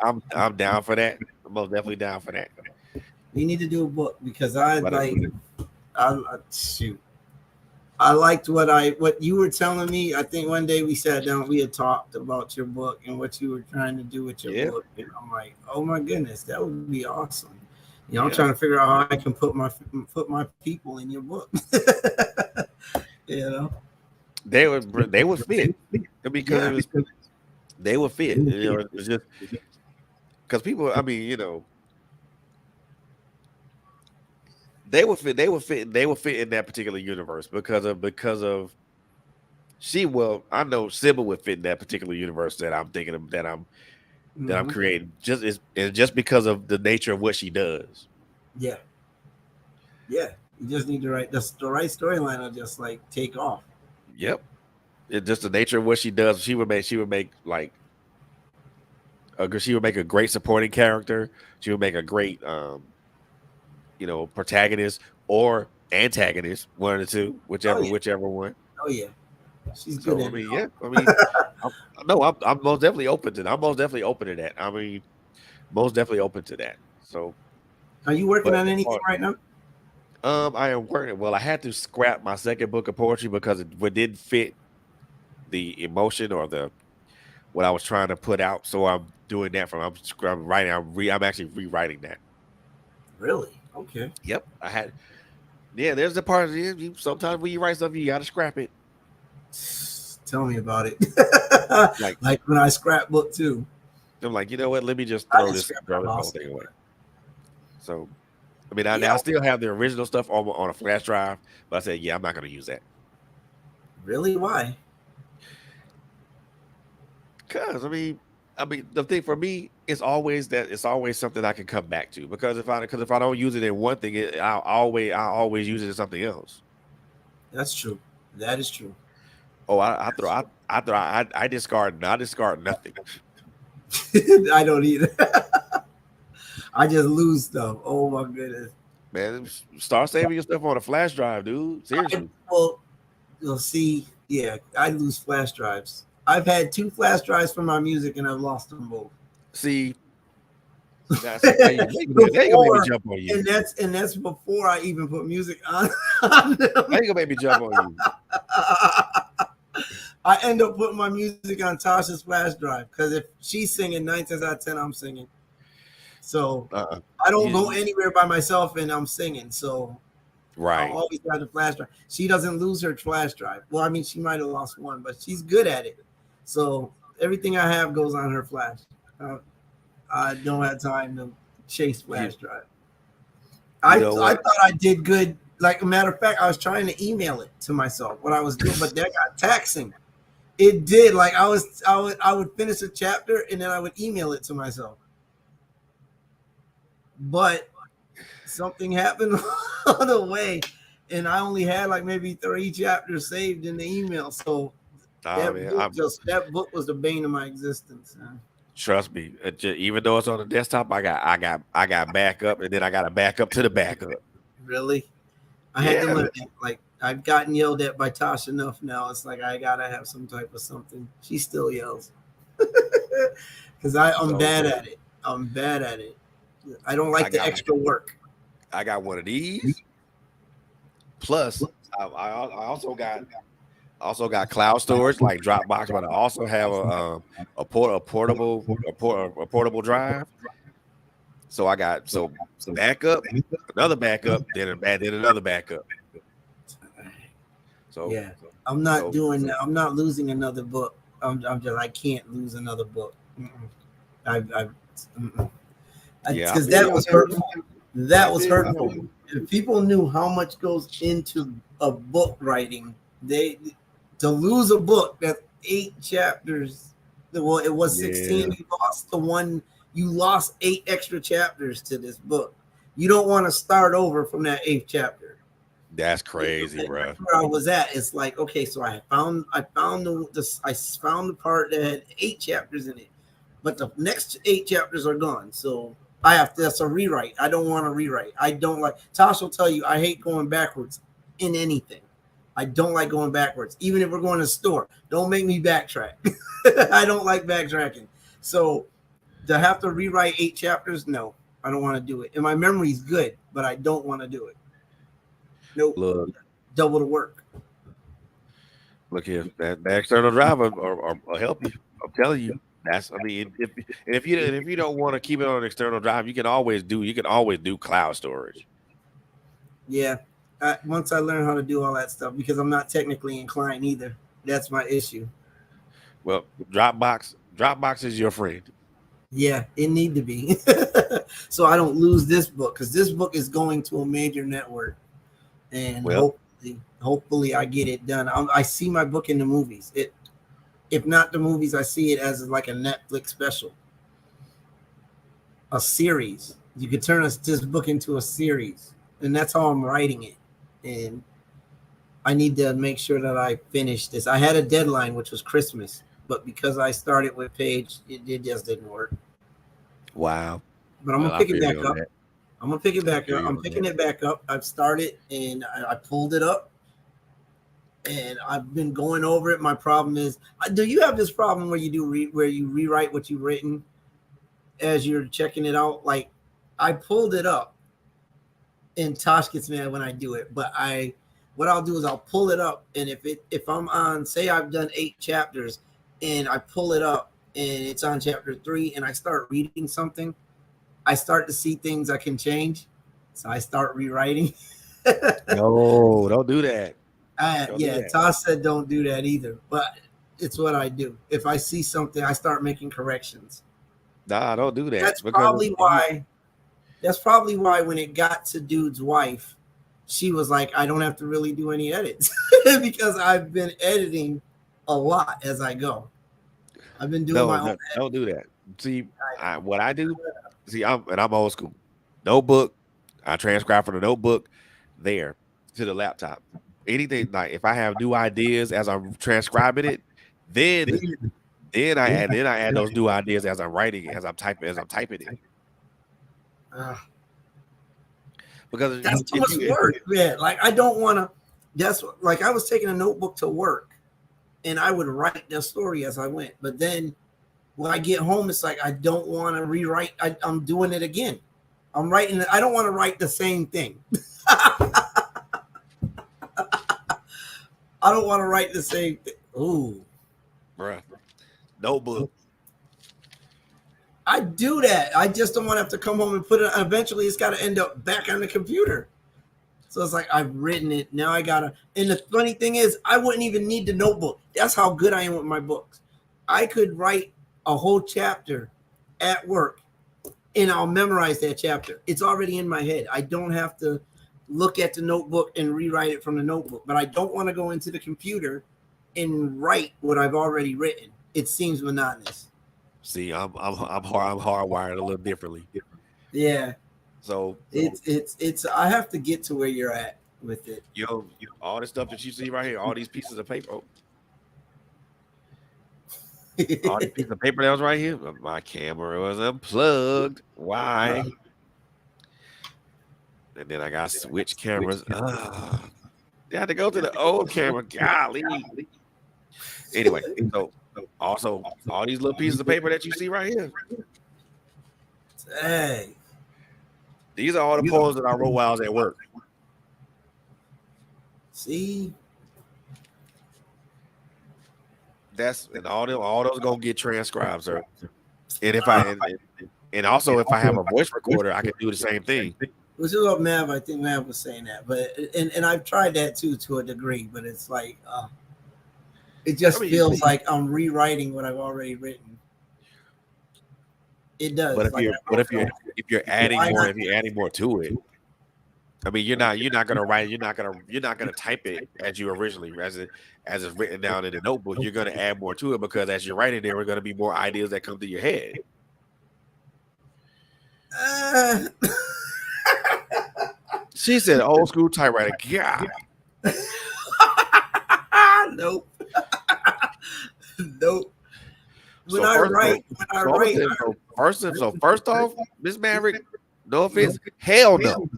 I'm down for that. I'm most definitely down for that. We need to do a book because shoot. I liked what you were telling me. I think one day we sat down, we had talked about your book and what you were trying to do with your book. And I'm like, oh my goodness, that would be awesome. I'm trying to figure out how I can put my people in your book. They would fit because they would fit. It was just because people. I mean, they would fit in that particular universe because of she. Well, I know Sybil would fit in that particular universe that I'm thinking of, that I'm creating just because of the nature of what she does. Yeah. You just need to write the right storyline will just like take off. Yep. It's just the nature of what she does. She would make like she would make a great supporting character. She would make a great protagonist or antagonist, one of the two, whichever one. Oh yeah. She's good at it. Yeah. I mean, I'm most definitely open to that. I'm most definitely open to that. I mean, most definitely open to that. So, are you working on anything right now? I am working. Well, I had to scrap my second book of poetry because it didn't fit the emotion or what I was trying to put out. So I'm doing that I'm writing. I'm actually rewriting that. Really? Okay. Yep. There's the part. Sometimes when you write something, you got to scrap it. Tell me about it. like when I scrapbook too. I'm like, you know what? Let me just throw this whole thing away. So, I mean, I still have the original stuff on a flash drive, but I said, yeah, I'm not going to use that. Really? Why? Because I mean, the thing for me is always something I can come back to. Because if I don't use it in one thing, I'll always use it in something else. That's true. That is true. Oh, I discard nothing. I don't either. I just lose stuff. Oh my goodness. Man, start saving your stuff on a flash drive, dude. Seriously. You'll see. Yeah, I lose flash drives. I've had 2 flash drives for my music, and I've lost them both. See, that's they gonna make me jump on you. And that's before I even put music on them. They gonna make me jump on you. I end up putting my music on Tasha's flash drive because if she's singing, 9 times out of 10, I'm singing. So I don't go anywhere by myself and I'm singing. So right, I always got the flash drive. She doesn't lose her flash drive. Well, I mean, she might have lost one, but she's good at it. So everything I have goes on her flash. I don't have time to chase flash drive. I thought I did good. Like a matter of fact, I was trying to email it to myself what I was doing, but that got taxing. It did. Like I would finish a chapter and then I would email it to myself. But something happened on the way, and I only had like maybe 3 chapters saved in the email. So that book was the bane of my existence. Trust me, even though it's on the desktop, I got backup, and then I got a backup to the backup. Really, I had to learn it. Like I've gotten yelled at by Tasha enough now. It's like I gotta have some type of something. She still yells because I'm bad at it. I'm bad at it. I don't like the extra work. I got one of these. Plus, I also got cloud storage like Dropbox, but I also have a portable drive. So I got some backup, another backup, then another backup. So yeah, I'm not doing that. I'm not losing another book. I can't lose another book. Because that was hurtful. That was hurtful. If people knew how much goes into a book writing, to lose a book that's 8 chapters. Well, it was 16. You lost the one. You lost 8 extra chapters to this book. You don't want to start over from that 8th chapter. That's crazy, bro. That's where I was at. It's like, okay, so I found the part that had 8 chapters in it, but the next 8 chapters are gone. So that's a rewrite. I don't want to rewrite. I don't like. Tosh will tell you I hate going backwards in anything. I don't like going backwards, even if we're going to the store. Don't make me backtrack. I don't like backtracking. So to have to rewrite 8 chapters, no, I don't want to do it. And my memory's good, but I don't want to do it. Nope. Look, double the work. Look here, that external driver will help you. I'm telling you. If you don't want to keep it on an external drive, you can always do cloud storage. Yeah. Once I learn how to do all that stuff, because I'm not technically inclined either. That's my issue. Well, Dropbox is your friend. Yeah, it need to be. So I don't lose this book, because this book is going to a major network. And hopefully I get it done. I see my book in the movies. If not the movies, I see it as like a Netflix special. A series. You could turn this book into a series. And that's how I'm writing it. And I need to make sure that I finish this. I had a deadline, which was Christmas. But because I started with Paige, it just didn't work. Wow. But I'm going to pick it back up. I'm going to pick it back up. I'm picking it back up. I've started and I pulled it up. And I've been going over it. My problem is, do you have this problem where you rewrite what you've written as you're checking it out? Like, I pulled it up, and Tosh gets mad when I do it. But what I'll do is I'll pull it up, and if I'm on, say I've done 8 chapters, and I pull it up, and it's on chapter 3, and I start reading something, I start to see things I can change, so I start rewriting. No, don't do that. Tosh said don't do that either, but it's what I do. If I see something, I start making corrections. Nah, don't do that. That's probably why when it got to Dude's wife, she was like, I don't have to really do any edits because I've been editing a lot as I go. I've been doing my own. Don't do that. See, what I do. See, I'm old school. Notebook. I transcribe from the notebook there to the laptop. Anything like if I have new ideas as I'm transcribing it, then I add those new ideas as I'm writing it, as I'm typing it. Because that's too much work, man. Like I don't want to. That's like I was taking a notebook to work, and I would write the story as I went. But then when I get home, it's like I don't want to rewrite. I'm doing it again. I'm writing. I don't want to write the same thing. I don't want to write the same thing. Ooh, bruh. Notebook. I do that. I just don't want to have to come home and put it. Eventually, it's got to end up back on the computer. So it's like I've written it. Now I gotta. And the funny thing is, I wouldn't even need the notebook. That's how good I am with my books. I could write a whole chapter at work, and I'll memorize that chapter. It's already in my head. I don't have to look at the notebook and rewrite it from the notebook. But I don't want to go into the computer and write what I've already written. It seems monotonous. See, I'm hardwired a little differently. Yeah. So it's I have to get to where you're at with it. Yo, all the stuff that you see right here, all these pieces of paper. All these pieces of paper that was right here. My camera was unplugged. Why? And then I got to switch cameras. I had to go to the old camera. Golly. Anyway, so also all these little pieces of paper that you see right here. Hey. These are all the poems that I wrote while I was at work. See? That's and all those gonna get transcribed, sir. And if and also if I have a voice recorder, I can do the same thing. Which is what Mav, I think Mav was saying that, but and I've tried that too to a degree, but it's like it just feels like I'm rewriting what I've already written. It does. But if you're adding more to it, I mean you're not gonna write, you're not gonna type it as you originally as it's written down in the notebook. You're gonna add more to it because as you're writing there are gonna be more ideas that come to your head. She said old school typewriter. God. Nope. Nope. First off, Miss Maverick, no offense, hell no.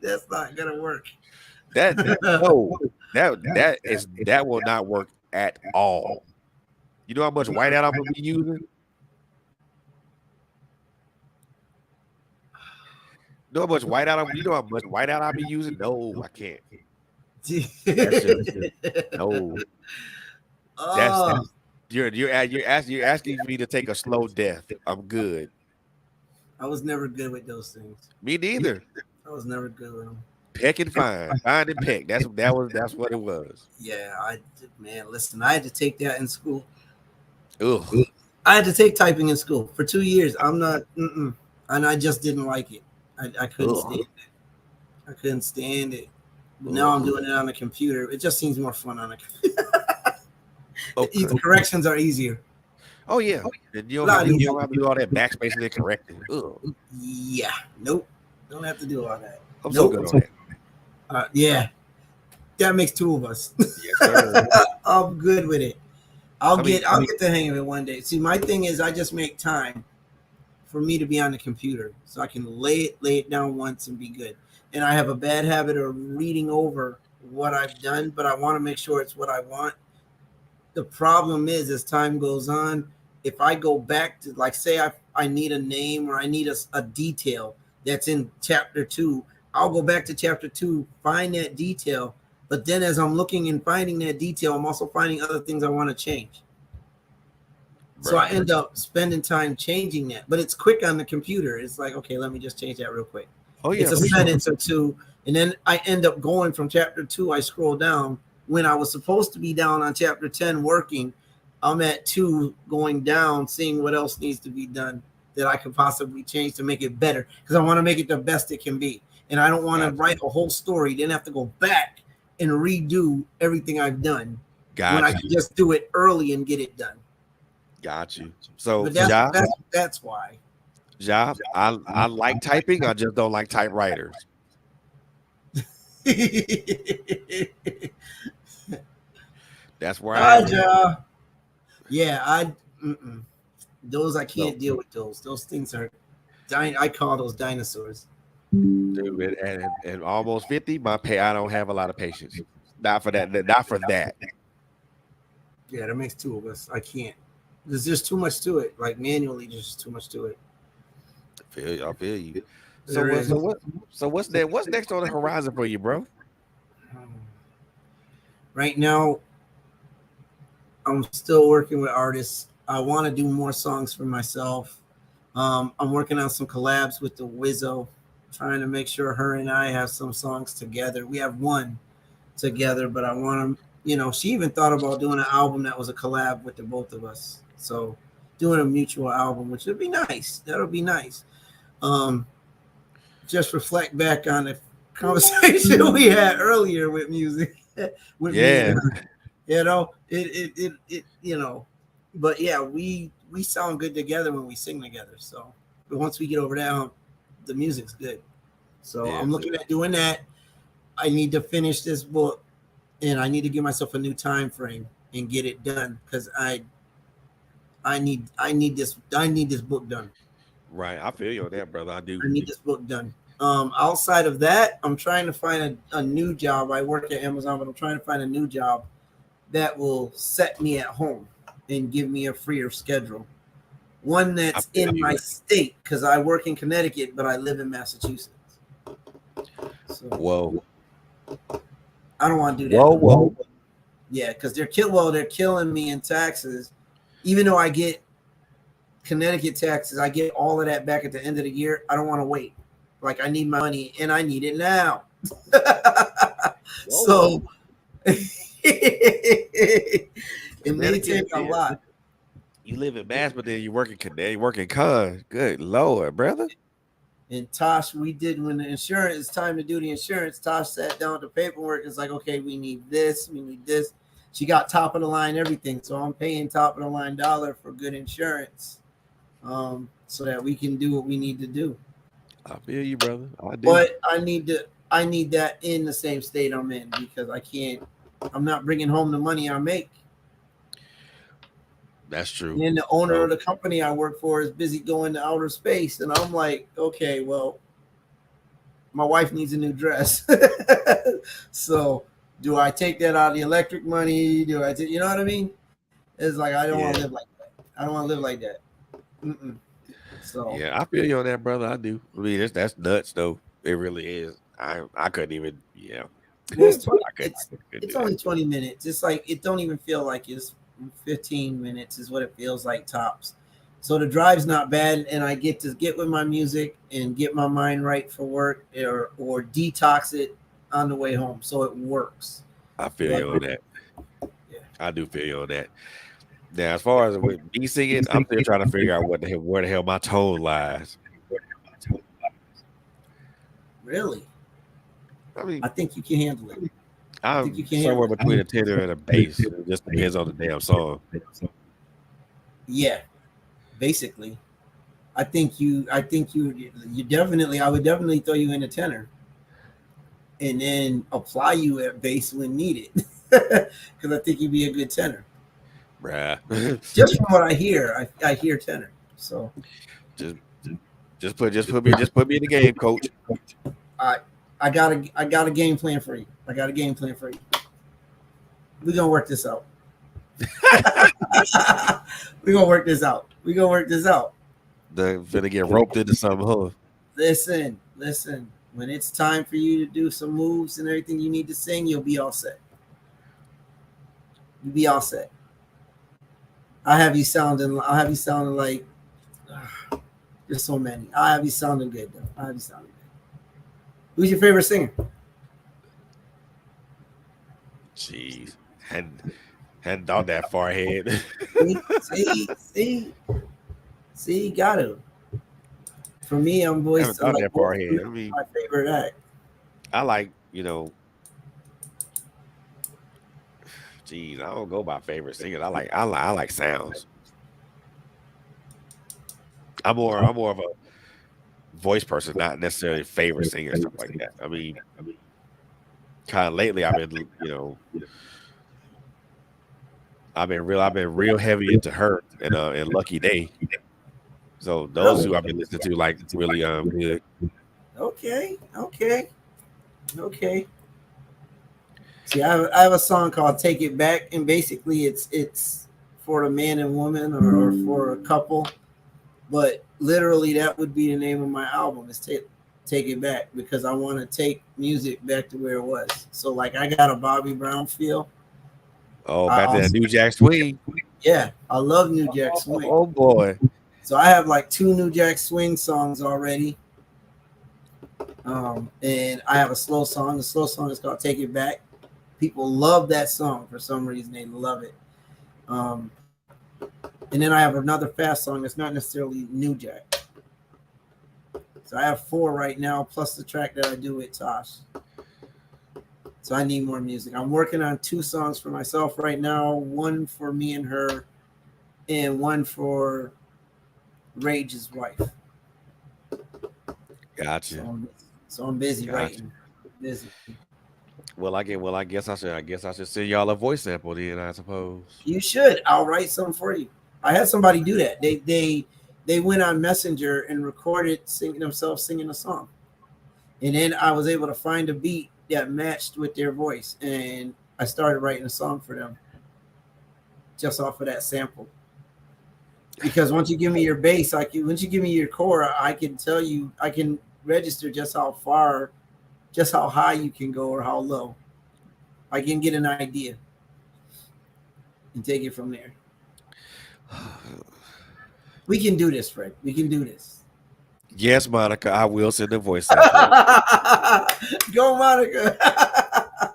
That's not gonna work. That will not work at all. You know how much whiteout I'm gonna be using? You know how much whiteout I'll be using? No, I can't. No. You're asking me to take a slow death. I'm good. I was never good with those things. Me neither. I was never good with them. Peck and find and peck. That's what it was. Yeah, listen, I had to take that in school. Ugh. I had to take typing in school for 2 years. I'm not, and I just didn't like it. I couldn't stand it. I couldn't stand it. But now I'm doing it on a computer. It just seems more fun on a computer. Okay. The corrections are easier. Oh yeah, and you don't have to do all that backspace and correcting. Ugh. Yeah, nope, don't have to do all that. I'm so good on that. Yeah, that makes two of us. Yes, sir. I'm good with it. I'll get the hang of it one day. See, my thing is I just make time for me to be on the computer so I can lay it down once and be good. And I have a bad habit of reading over what I've done, but I want to make sure it's what I want. The problem is, as time goes on, if I go back to, like, say I need a name or I need a detail that's in chapter 2, I'll go back to chapter 2, find that detail. But then as I'm looking and finding that detail, I'm also finding other things I want to change. Right. So I end up spending time changing that. But it's quick on the computer. It's like, okay, let me just change that real quick. Oh, yeah. It's a sentence or two. And then I end up going from chapter 2, I scroll down. When I was supposed to be down on chapter 10 working, I'm at 2 going down, seeing what else needs to be done that I could possibly change to make it better. Because I want to make it the best it can be. And I don't want to write a whole story, then have to go back and redo everything I've done. When I can just do it early and get it done. Got you. So that's why. Job, I like typing, I just don't like typewriters. That's where those I can't deal with those. Those things are I call those dinosaurs. Dude, and almost 50, I don't have a lot of patience. Not for that. Not for that. Yeah, that makes two of us. I can't. There's just too much to it. Like manually, there's just too much to it. I feel you. So There what? is. What's that? What's next on the horizon for you, bro? Right now, I'm still working with artists. I want to do more songs for myself. I'm working on some collabs with the Wizzo, trying to make sure her and I have some songs together. We have one together, but I want to, she even thought about doing an album that was a collab with the both of us. So doing a mutual album, which would be nice. That'll be nice. Just reflect back on the conversation we had earlier with music. With Yeah. music. But yeah, we sound good together when we sing together. So, but once we get over that, the music's good. So Yeah. I'm looking at doing that. I need to finish this book, and I need to give myself a new time frame and get it done because I need this book done. Right. I feel you on that, brother. I do. I need this book done. Outside of that, I'm trying to find a new job. I work at Amazon, but I'm trying to find a new job that will set me at home and give me a freer schedule. One that's in my state, because I work in Connecticut, but I live in Massachusetts. So, Whoa. I don't want to do that. Whoa. Yeah, because they're killing me in taxes. Even though I get Connecticut taxes, I get all of that back at the end of the year. I don't want to wait. Like, I need my money, and I need it now. So it may take a lot. You live in Mass, but then you work in Connecticut, you work in Con. Good Lord, brother. And Tosh, when the insurance, it's time to do the insurance. Tosh sat down with the paperwork. It's like, okay, we need this. She got top of the line everything. So I'm paying top of the line dollar for good insurance, so that we can do what we need to do. I feel you, brother. I do. But I need that in the same state I'm in, because I'm not bringing home the money I make. That's true. And the owner of the company I work for is busy going to outer space. And I'm like, okay, well, my wife needs a new dress. So do I take that out of the electric money? You know what I mean? It's like, I don't want to live like that. I don't want to live like that. Mm-mm. So yeah, I feel you on that, brother. I do. I mean, that's nuts, though. It really is. I couldn't even. Yeah. Well, it's only 20 minutes. It's like, it don't even feel like it's 15 minutes is what it feels like tops. So the drive's not bad, and I get to get with my music and get my mind right for work, or detox it on the way home, so it works. I feel you on that. Yeah. I do feel you on that. Now, as far as with me singing, I'm still trying to figure out where the hell my tone lies. Really? I mean, I think you can handle it. I'm somewhere between a tenor and a bass. It just depends on the damn song. Yeah, basically. I would definitely throw you in a tenor, and then apply you at bass when needed, because I think you'd be a good tenor. Bruh. Just from what I hear, I hear tenor. So just put me in the game, coach. I got a game plan for you. We're gonna work this out. We're gonna work this out. They're gonna get roped into something, huh? Listen. When it's time for you to do some moves and everything you need to sing, you'll be all set. I'll have you sounding like there's so many. I'll have you sounding good, though. Who's your favorite singer? Jeez. Hadn't thought that far ahead. See, got to. For me, I'm voice. Haven't thought that far ahead. I mean, my favorite act. I like, geez, I don't go by favorite singers. I like sounds. I'm more of a voice person, not necessarily favorite singer, stuff like that. I mean, kind of lately I've been, I've been real heavy into her and Lucky Day. So those who I've been listening to, like, really good. Okay. See, I have a song called "Take It Back," and basically it's for a man and woman or for a couple, but literally that would be the name of my album. Is take it back because I want to take music back to where it was. So like I got a Bobby Brown feel. Oh, I back to that also, New Jack Swing. yeah, I love New Jack Swing. Oh boy. So I have like 2 New Jack Swing songs already. And I have a slow song. The slow song is called "Take It Back." People love that song for some reason. They love it. And then I have another fast song that's not necessarily New Jack. So I have 4 right now, plus the track that I do with Tosh. So I need more music. I'm working on 2 songs for myself right now. One for me and her, and one for Rage's wife. Gotcha. So I'm busy Gotcha. writing. Busy. Well, I guess I should send y'all a voice sample then, I suppose. You should. I'll write some for you. I had somebody do that. They went on Messenger and recorded themselves singing a song, and then I was able to find a beat that matched with their voice, and I started writing a song for them just off of that sample. Because once you give me your bass, once you give me your core, I can tell you, I can register just how far, just how high you can go or how low. I can get an idea and take it from there. We can do this, Fred. We can do this. Yes, Monica, I will send a voice sample. Go, Monica.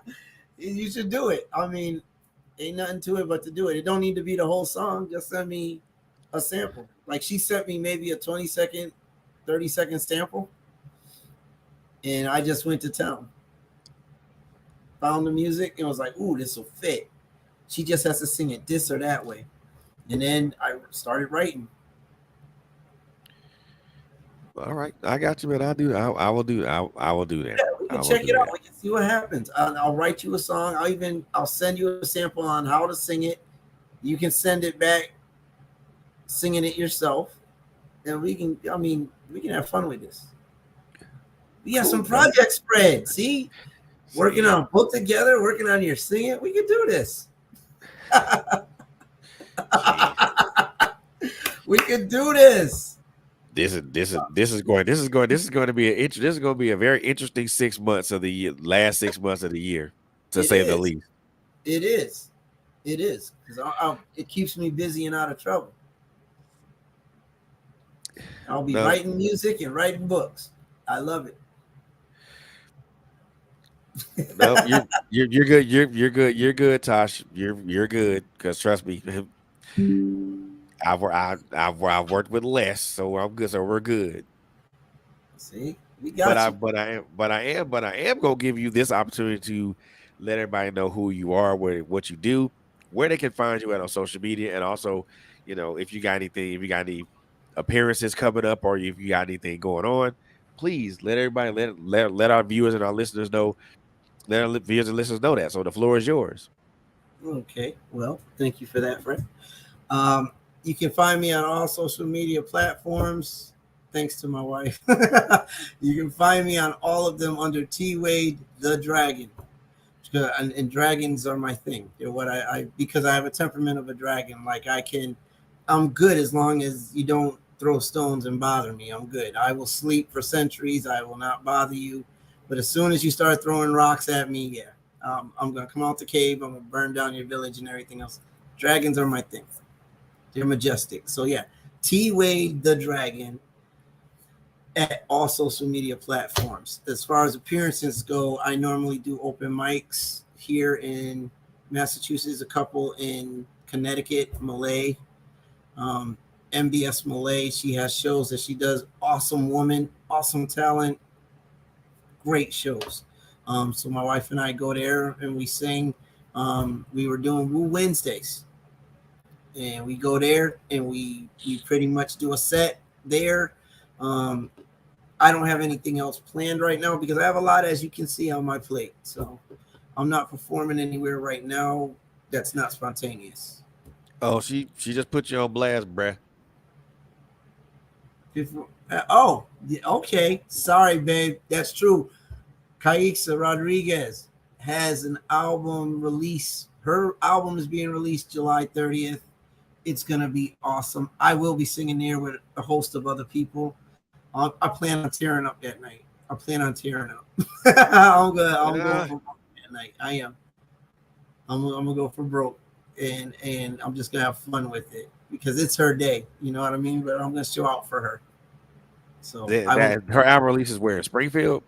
You should do it. I mean, ain't nothing to it but to do it. It don't need to be the whole song. Just send me a sample. Like she sent me maybe a 20-second, 30-second sample, and I just went to town. Found the music and was like, ooh, this will fit. She just has to sing it this or that way. And then I started writing. All right, I got you, man. I will do that. Yeah, we can check it out. We can see what happens. I'll write you a song. I'll send you a sample on how to sing it. You can send it back, singing it yourself, and we can have fun with this. We got some projects spread. See, working on a book together, working on your singing. We can do this. We can do this. This is going to be a very interesting 6 months of the year, last 6 months of the year, to say the least. It is because it keeps me busy and out of trouble. I'll be writing music and writing books. I love it. No, you're good. You're good, Tosh. You're good. Because trust me, I've worked with less, so I'm good. So we're good. See, we got you. But I am gonna give you this opportunity to let everybody know who you are, what you do, where they can find you at on social media, and also, if you got any appearances coming up, or if you got anything going on, please let everybody let our viewers and our listeners know. Let our viewers and listeners know that. So the floor is yours. Okay. Well, thank you for that, Fred. You can find me on all social media platforms. Thanks to my wife. You can find me on all of them under T Wade the Dragon. And dragons are my thing. They're what because I have a temperament of a dragon. Like I'm good as long as you don't throw stones and bother me. I'm good. I will sleep for centuries. I will not bother you. But as soon as you start throwing rocks at me, yeah, I'm going to come out the cave. I'm going to burn down your village and everything else. Dragons are my thing. They're majestic. So, yeah, T Wade the Dragon at all social media platforms. As far as appearances go, I normally do open mics here in Massachusetts, a couple in Connecticut, Malay, MBS Malay. She has shows that she does. Awesome woman, awesome talent. Great shows. So my wife and I go there and we sing. We were doing Woo Wednesdays, and we go there and we pretty much do a set there. I don't have anything else planned right now because I have a lot, as you can see, on my plate. So I'm not performing anywhere right now that's not spontaneous. Oh, she just put you on blast, bruh. Okay. Sorry, babe. That's true. Caixa Rodriguez. has an album release. Her album is being released July 30th. It's gonna be awesome. I will be singing there with a host of other people. I plan on tearing up that night. I plan on tearing up. I'm going for broke that night. I am. I'm gonna go for broke, and I'm just gonna have fun with it because it's her day. You know what I mean? But I'm gonna show out for her. So her album release is where in Springfield.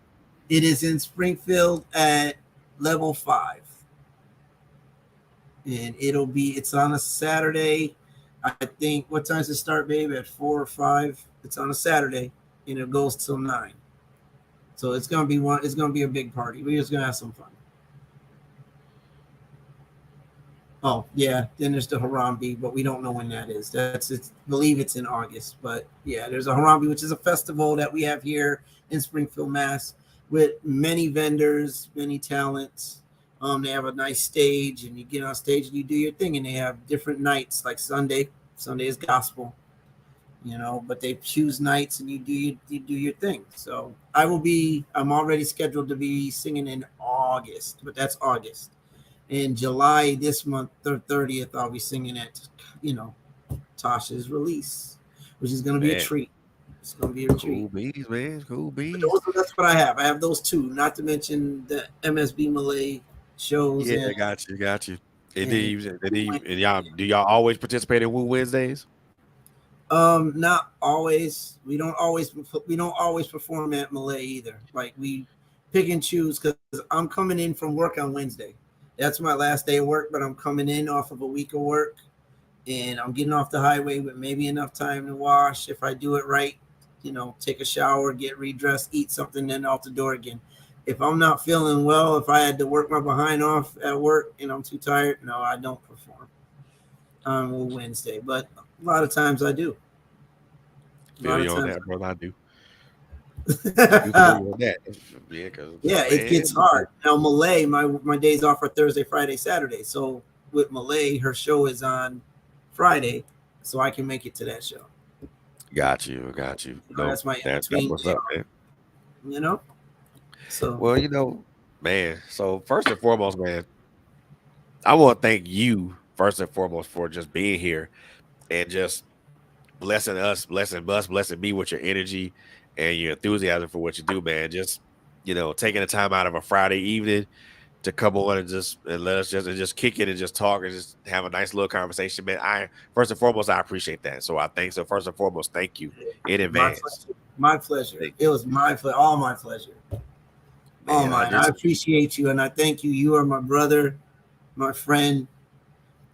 It is in Springfield at Level 5, and it's on a Saturday. I think, what time does it start, babe? At 4 or 5. It's on a Saturday, and it goes till 9. So it's gonna be a big party. We're just gonna have some fun. Oh yeah, then there's the Harambe, but we don't know when that is. Believe it's in August, but yeah, there's a Harambe, which is a festival that we have here in Springfield, Mass, with many vendors, many talents. They have a nice stage, and you get on stage and you do your thing, and they have different nights, like Sunday. Sunday is gospel, but they choose nights, and you do your thing. So I'm already scheduled to be singing in August, but that's August. In July this month, the 30th, I'll be singing at, Tasha's release, which is going to be a treat. It's going to be a treat. Cool beans, man. Cool beans. That's what I have. I have those two, not to mention the MSB Malay shows. Yeah, I got you. Do y'all always participate in Woo Wednesdays? Not always. We don't always perform at Malay either. Like, we pick and choose because I'm coming in from work on Wednesday. That's my last day of work, but I'm coming in off of a week of work, and I'm getting off the highway with maybe enough time to wash. If I do it right, take a shower, get redressed, eat something, then out the door again. If I'm not feeling well, if I had to work my behind off at work and I'm too tired, no, I don't perform on Wednesday. But a lot of times I do. Feel you on that, brother. I do. It gets hard. Now Malay, my days off are Thursday, Friday, Saturday. So with Malay, her show is on Friday, so I can make it to that show. Got you. That's what's up, man. So well, man. So first and foremost, man, I want to thank you first and foremost for just being here and just blessing us, blessing me with your energy and your enthusiasm for what you do, man. Just, taking the time out of a Friday evening to come on and let us just kick it and just talk and just have a nice little conversation, man. First and foremost, I appreciate that. So first and foremost, thank you in advance. My pleasure. It was my pleasure. All my pleasure. Man, I appreciate you, and I thank you. You are my brother, my friend,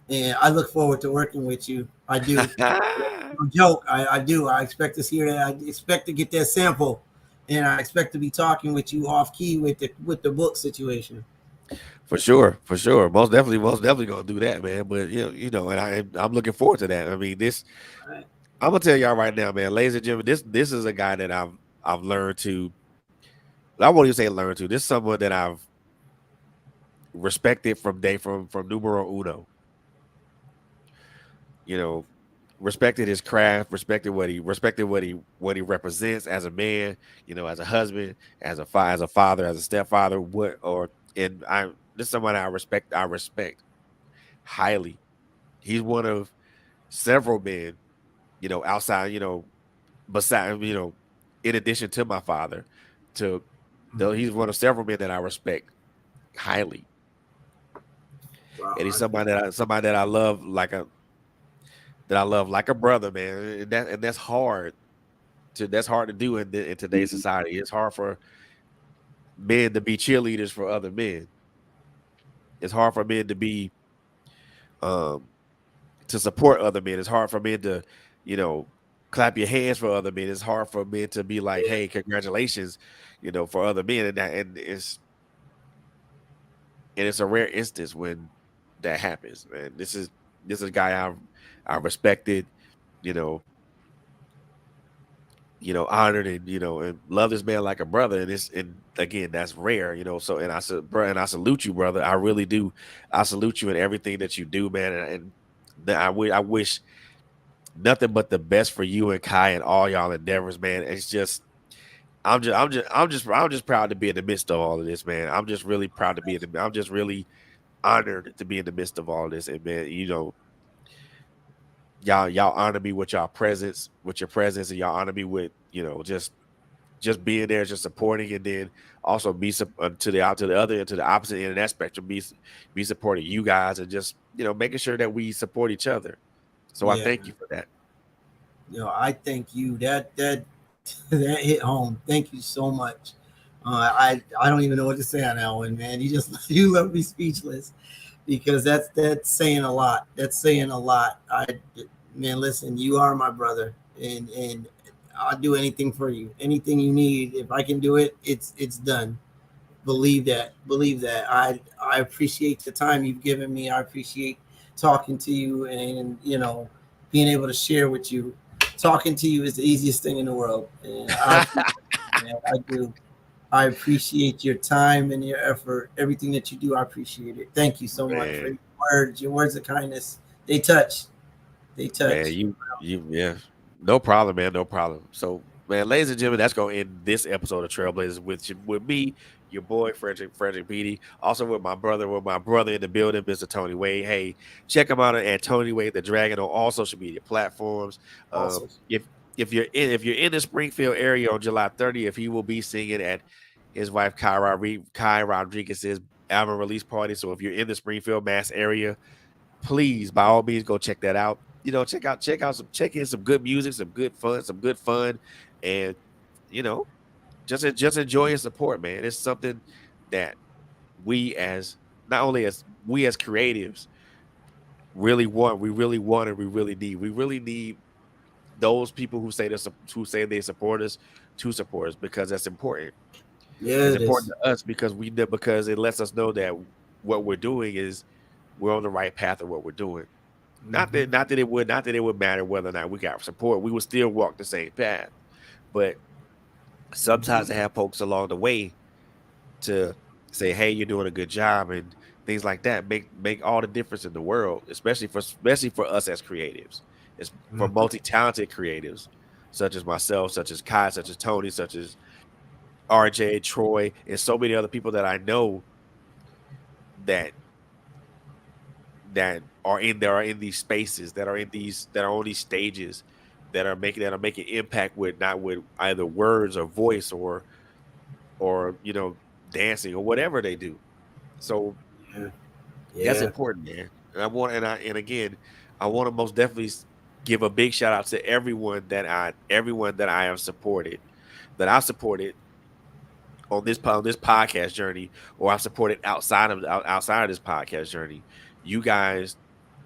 and I look forward to working with you. I do. No joke. I do. I expect to hear that. I expect to get that sample, and I expect to be talking with you off key with the book situation. For sure. Most definitely gonna do that, man. But and I'm looking forward to that. I mean, I'm gonna tell y'all right now, man, ladies and gentlemen, this is a guy that I've learned to. I won't even say learn to. This is someone that I've respected from numero uno. Respected his craft, respected what he represents as a man, as a husband, as a father, as a stepfather. This is someone I respect highly. He's one of several men, outside, beside, in addition to my father, he's one of several men that I respect highly. Wow. And he's somebody that I love like a brother, man. And that's hard to do in today's society. It's hard for men to be cheerleaders for other men. It's hard for men to be to support other men. It's hard for men to, clap your hands for other men. It's hard for men to be like, hey, congratulations, for other men. And it's a rare instance when that happens, man. This is a guy I respected, honored and love this man like a brother. And again, that's rare, So, and I said, bro, and I salute you, brother. I really do. I salute you in everything that you do, man. And I wish nothing but the best for you and Kai and all y'all endeavors, man. It's just, I'm just proud to be in the midst of all of this, man. I'm just really proud to be in the. I'm just really honored to be in the midst of all of this, and man, y'all honor me with y'all presence, with your presence, and y'all honor me with just being there, just supporting, and then also to the out to the other to the opposite end of that spectrum, be supporting you guys, and just making sure that we support each other. So I Yeah, thank you for that. I thank you. That that hit home. Thank you so much. I don't even know what to say on that one, man. You just you left me speechless because that's saying a lot. That's saying a lot. Man, listen, you are my brother, and I'll do anything for you. Anything you need, if I can do it, it's done. Believe that. Believe that. I appreciate the time you've given me. I appreciate talking to you, and being able to share with you. Talking to you is the easiest thing in the world, and man, I do. I appreciate your time and your effort. Everything that you do, I appreciate it. Thank you so much for Man, your words of kindness. They touch. They man, touch. yeah, no problem, man, no problem. So, man, ladies and gentlemen, that's gonna end this episode of Trailblazers with me, your boy Frederick Beatty, also with my brother in the building, Mr. Tony Wade. Hey, check him out at Tony Wade the Dragon on all social media platforms. Also, If you're in the Springfield area on July 30th, he will be singing at his wife Kai Rodriguez's album release party. So if you're in the Springfield, Mass area, please by all means go check that out. Check in some good music, some good fun, and you know, just enjoy and support, man. It's something that we as not only as we as creatives really want, and we really need. We really need those people who say they support us to support us, because that's important. yeah, It's it is. important to us because we know, because it lets us know that what we're doing is we're on the right path of what we're doing. Mm-hmm. Not that it would matter whether or not we got support. We would still walk the same path. But sometimes Mm-hmm. I have folks along the way to say, "Hey, you're doing a good job," and things like that make all the difference in the world, especially for us as creatives. It's for Mm-hmm. multi-talented creatives, such as myself, such as Kai, such as Tony, such as RJ, Troy, and so many other people that I know that that are in these spaces, that are on these stages, that are making impact with not with either words or voice or dancing or whatever they do. So Yeah. that's Yeah. important, man. And again, I want to most definitely give a big shout out to everyone that I have supported, that I supported on this podcast journey, or I supported outside of this podcast journey. You guys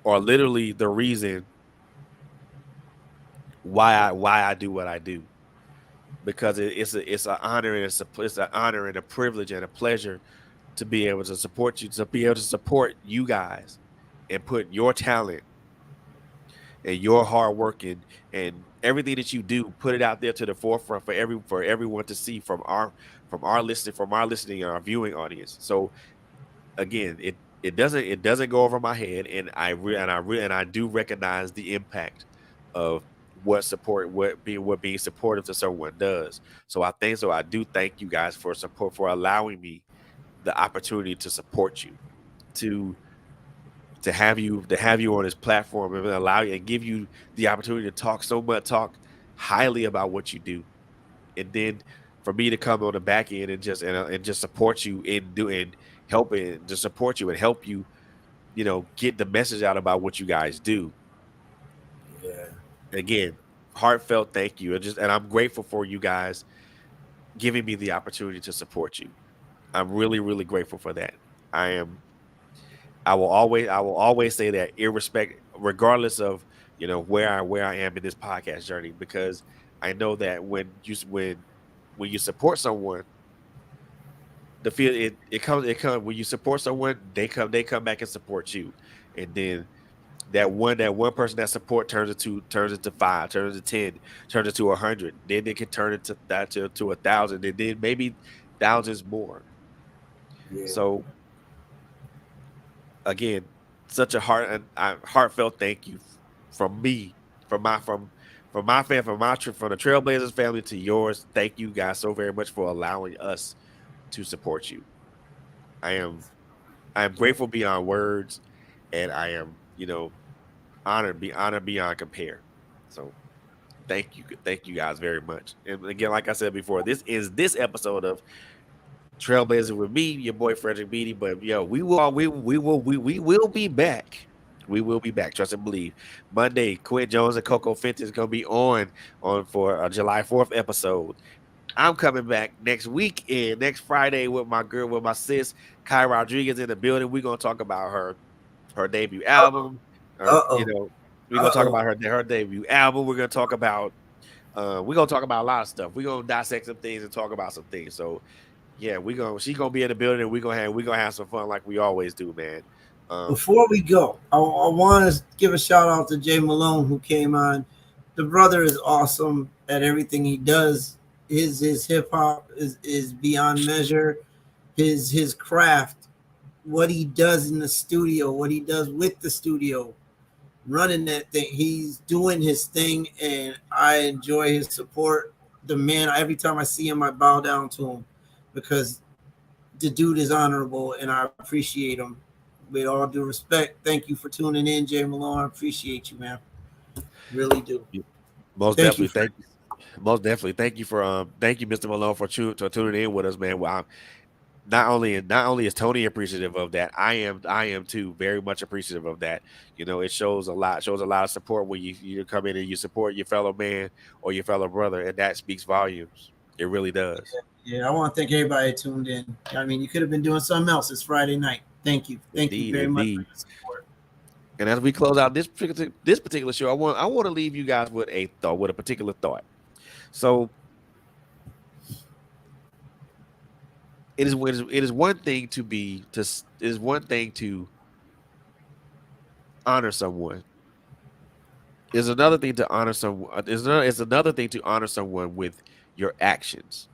are literally the reason why I do what I do, because it's an honor, and it's an honor and a privilege and a pleasure to be able to support you, to be able to support you guys, and put your talent and your hard work and everything that you do, put it out there to the forefront for everyone to see, from our listening and our viewing audience. So again, it doesn't go over my head, and I do recognize the impact of what being supportive to someone does. So I do thank you guys for allowing me the opportunity to support you, to to have you on this platform, and allow you and give you the opportunity to talk highly about what you do, and then for me to come on the back end and just support you in doing helping to support you and help you, get the message out about what you guys do. Yeah. Again, heartfelt thank you. And I'm grateful for you guys giving me the opportunity to support you. I'm really, really grateful for that. I am I will always say that, regardless of where I am in this podcast journey, because I know that when you support someone, the feel it comes when you support someone, they come back and support you, and then that one person that support turns into five, turns into 10, turns into 100. Then it can turn into that to 1,000, and then maybe thousands more. Yeah. So again, such a heartfelt thank you from me, from my from from the Trailblazers family to yours, thank you guys so very much for allowing us to support you. I am grateful beyond words, and I am, honored beyond compare. So thank you guys very much. And again, like I said before, this is this episode of Trailblazer with me, your boy Frederick Beatty. But we will be back. We will be back. Trust and believe. Monday, Quinn Jones and Coco Fenton is gonna be on for a July 4th episode. I'm coming back next weekend, next Friday with my sis, Kai Rodriguez in the building. We're gonna talk about her debut album. We're gonna talk about her debut album. We're gonna talk about a lot of stuff. We're gonna dissect some things and talk about some things. So yeah, she's gonna be in the building, and we're gonna have some fun like we always do, man. Before we go, I want to give a shout out to Jay Malone who came on. The brother is awesome at everything he does. His hip hop is beyond measure. His craft, what he does in the studio, what he does with the studio, running that thing. He's doing his thing, and I enjoy his support. The man, every time I see him, I bow down to him because the dude is honorable, and I appreciate him. With all due respect, thank you for tuning in, Jay Malone. I appreciate you, man. Really do. Most definitely, thank you. Most definitely, thank you, Mr. Malone, for tuning in with us, man. Well, not only is Tony appreciative of that, I am too, very much appreciative of that. It shows a lot of support when you come in and you support your fellow man or your fellow brother, and that speaks volumes. It really does. Yeah, I want to thank everybody who tuned in. I mean, you could have been doing something else. It's Friday night. Thank you very much for your support. And as we close out this particular show, I want to leave you guys with a particular thought. So it is one thing to honor someone. It's another thing to honor someone. It's another thing to honor someone with your actions,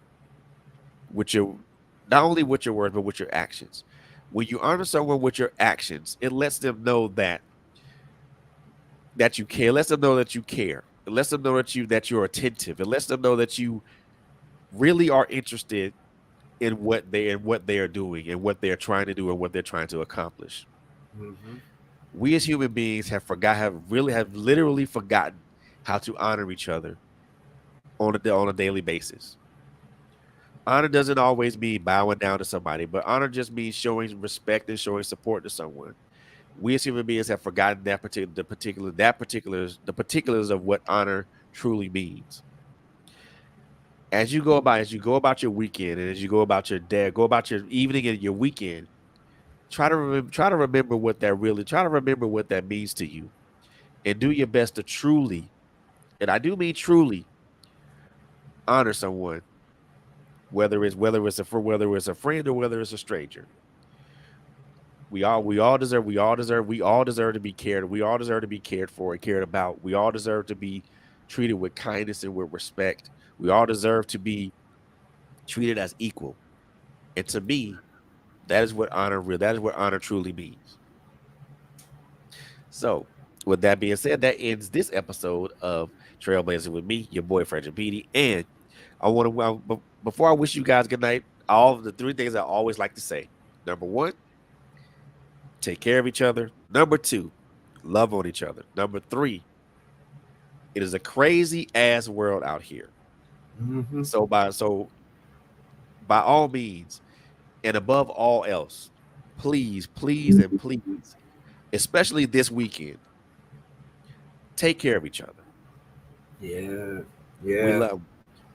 not only with your words but with your actions. When you honor someone with your actions, it lets them know that you care. It lets them know that you care. It lets them know that you're attentive. It lets them know that you really are interested in what they are doing and what they're trying to do and what they're trying to accomplish. Mm-hmm. We as human beings have literally forgotten how to honor each other on a daily basis. Honor doesn't always mean bowing down to somebody, but honor just means showing respect and showing support to someone. We as human beings have forgotten the particulars of what honor truly means. As you go about your weekend, and as you go about your day, go about your evening and your weekend, try to remember what that means to you, and do your best to truly, and I do mean truly, honor someone. Whether it's a friend or whether it's a stranger, we all deserve to be cared. We all deserve to be cared for and cared about. We all deserve to be treated with kindness and with respect. We all deserve to be treated as equal. And to me, that is what honor truly means. So, with that being said, that ends this episode of Trailblazing with me, your boy Frederick Beatty, and before I wish you guys good night, all of the three things I always like to say. Number one, take care of each other. Number two, love on each other. Number three, it is a crazy ass world out here. Mm-hmm. So by all means, and above all else, please, and please, especially this weekend, take care of each other. Yeah.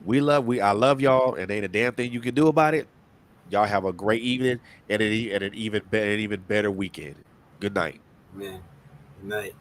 I love y'all, and ain't a damn thing you can do about it. Y'all have a great evening and an even better weekend. Good night. Man, good night.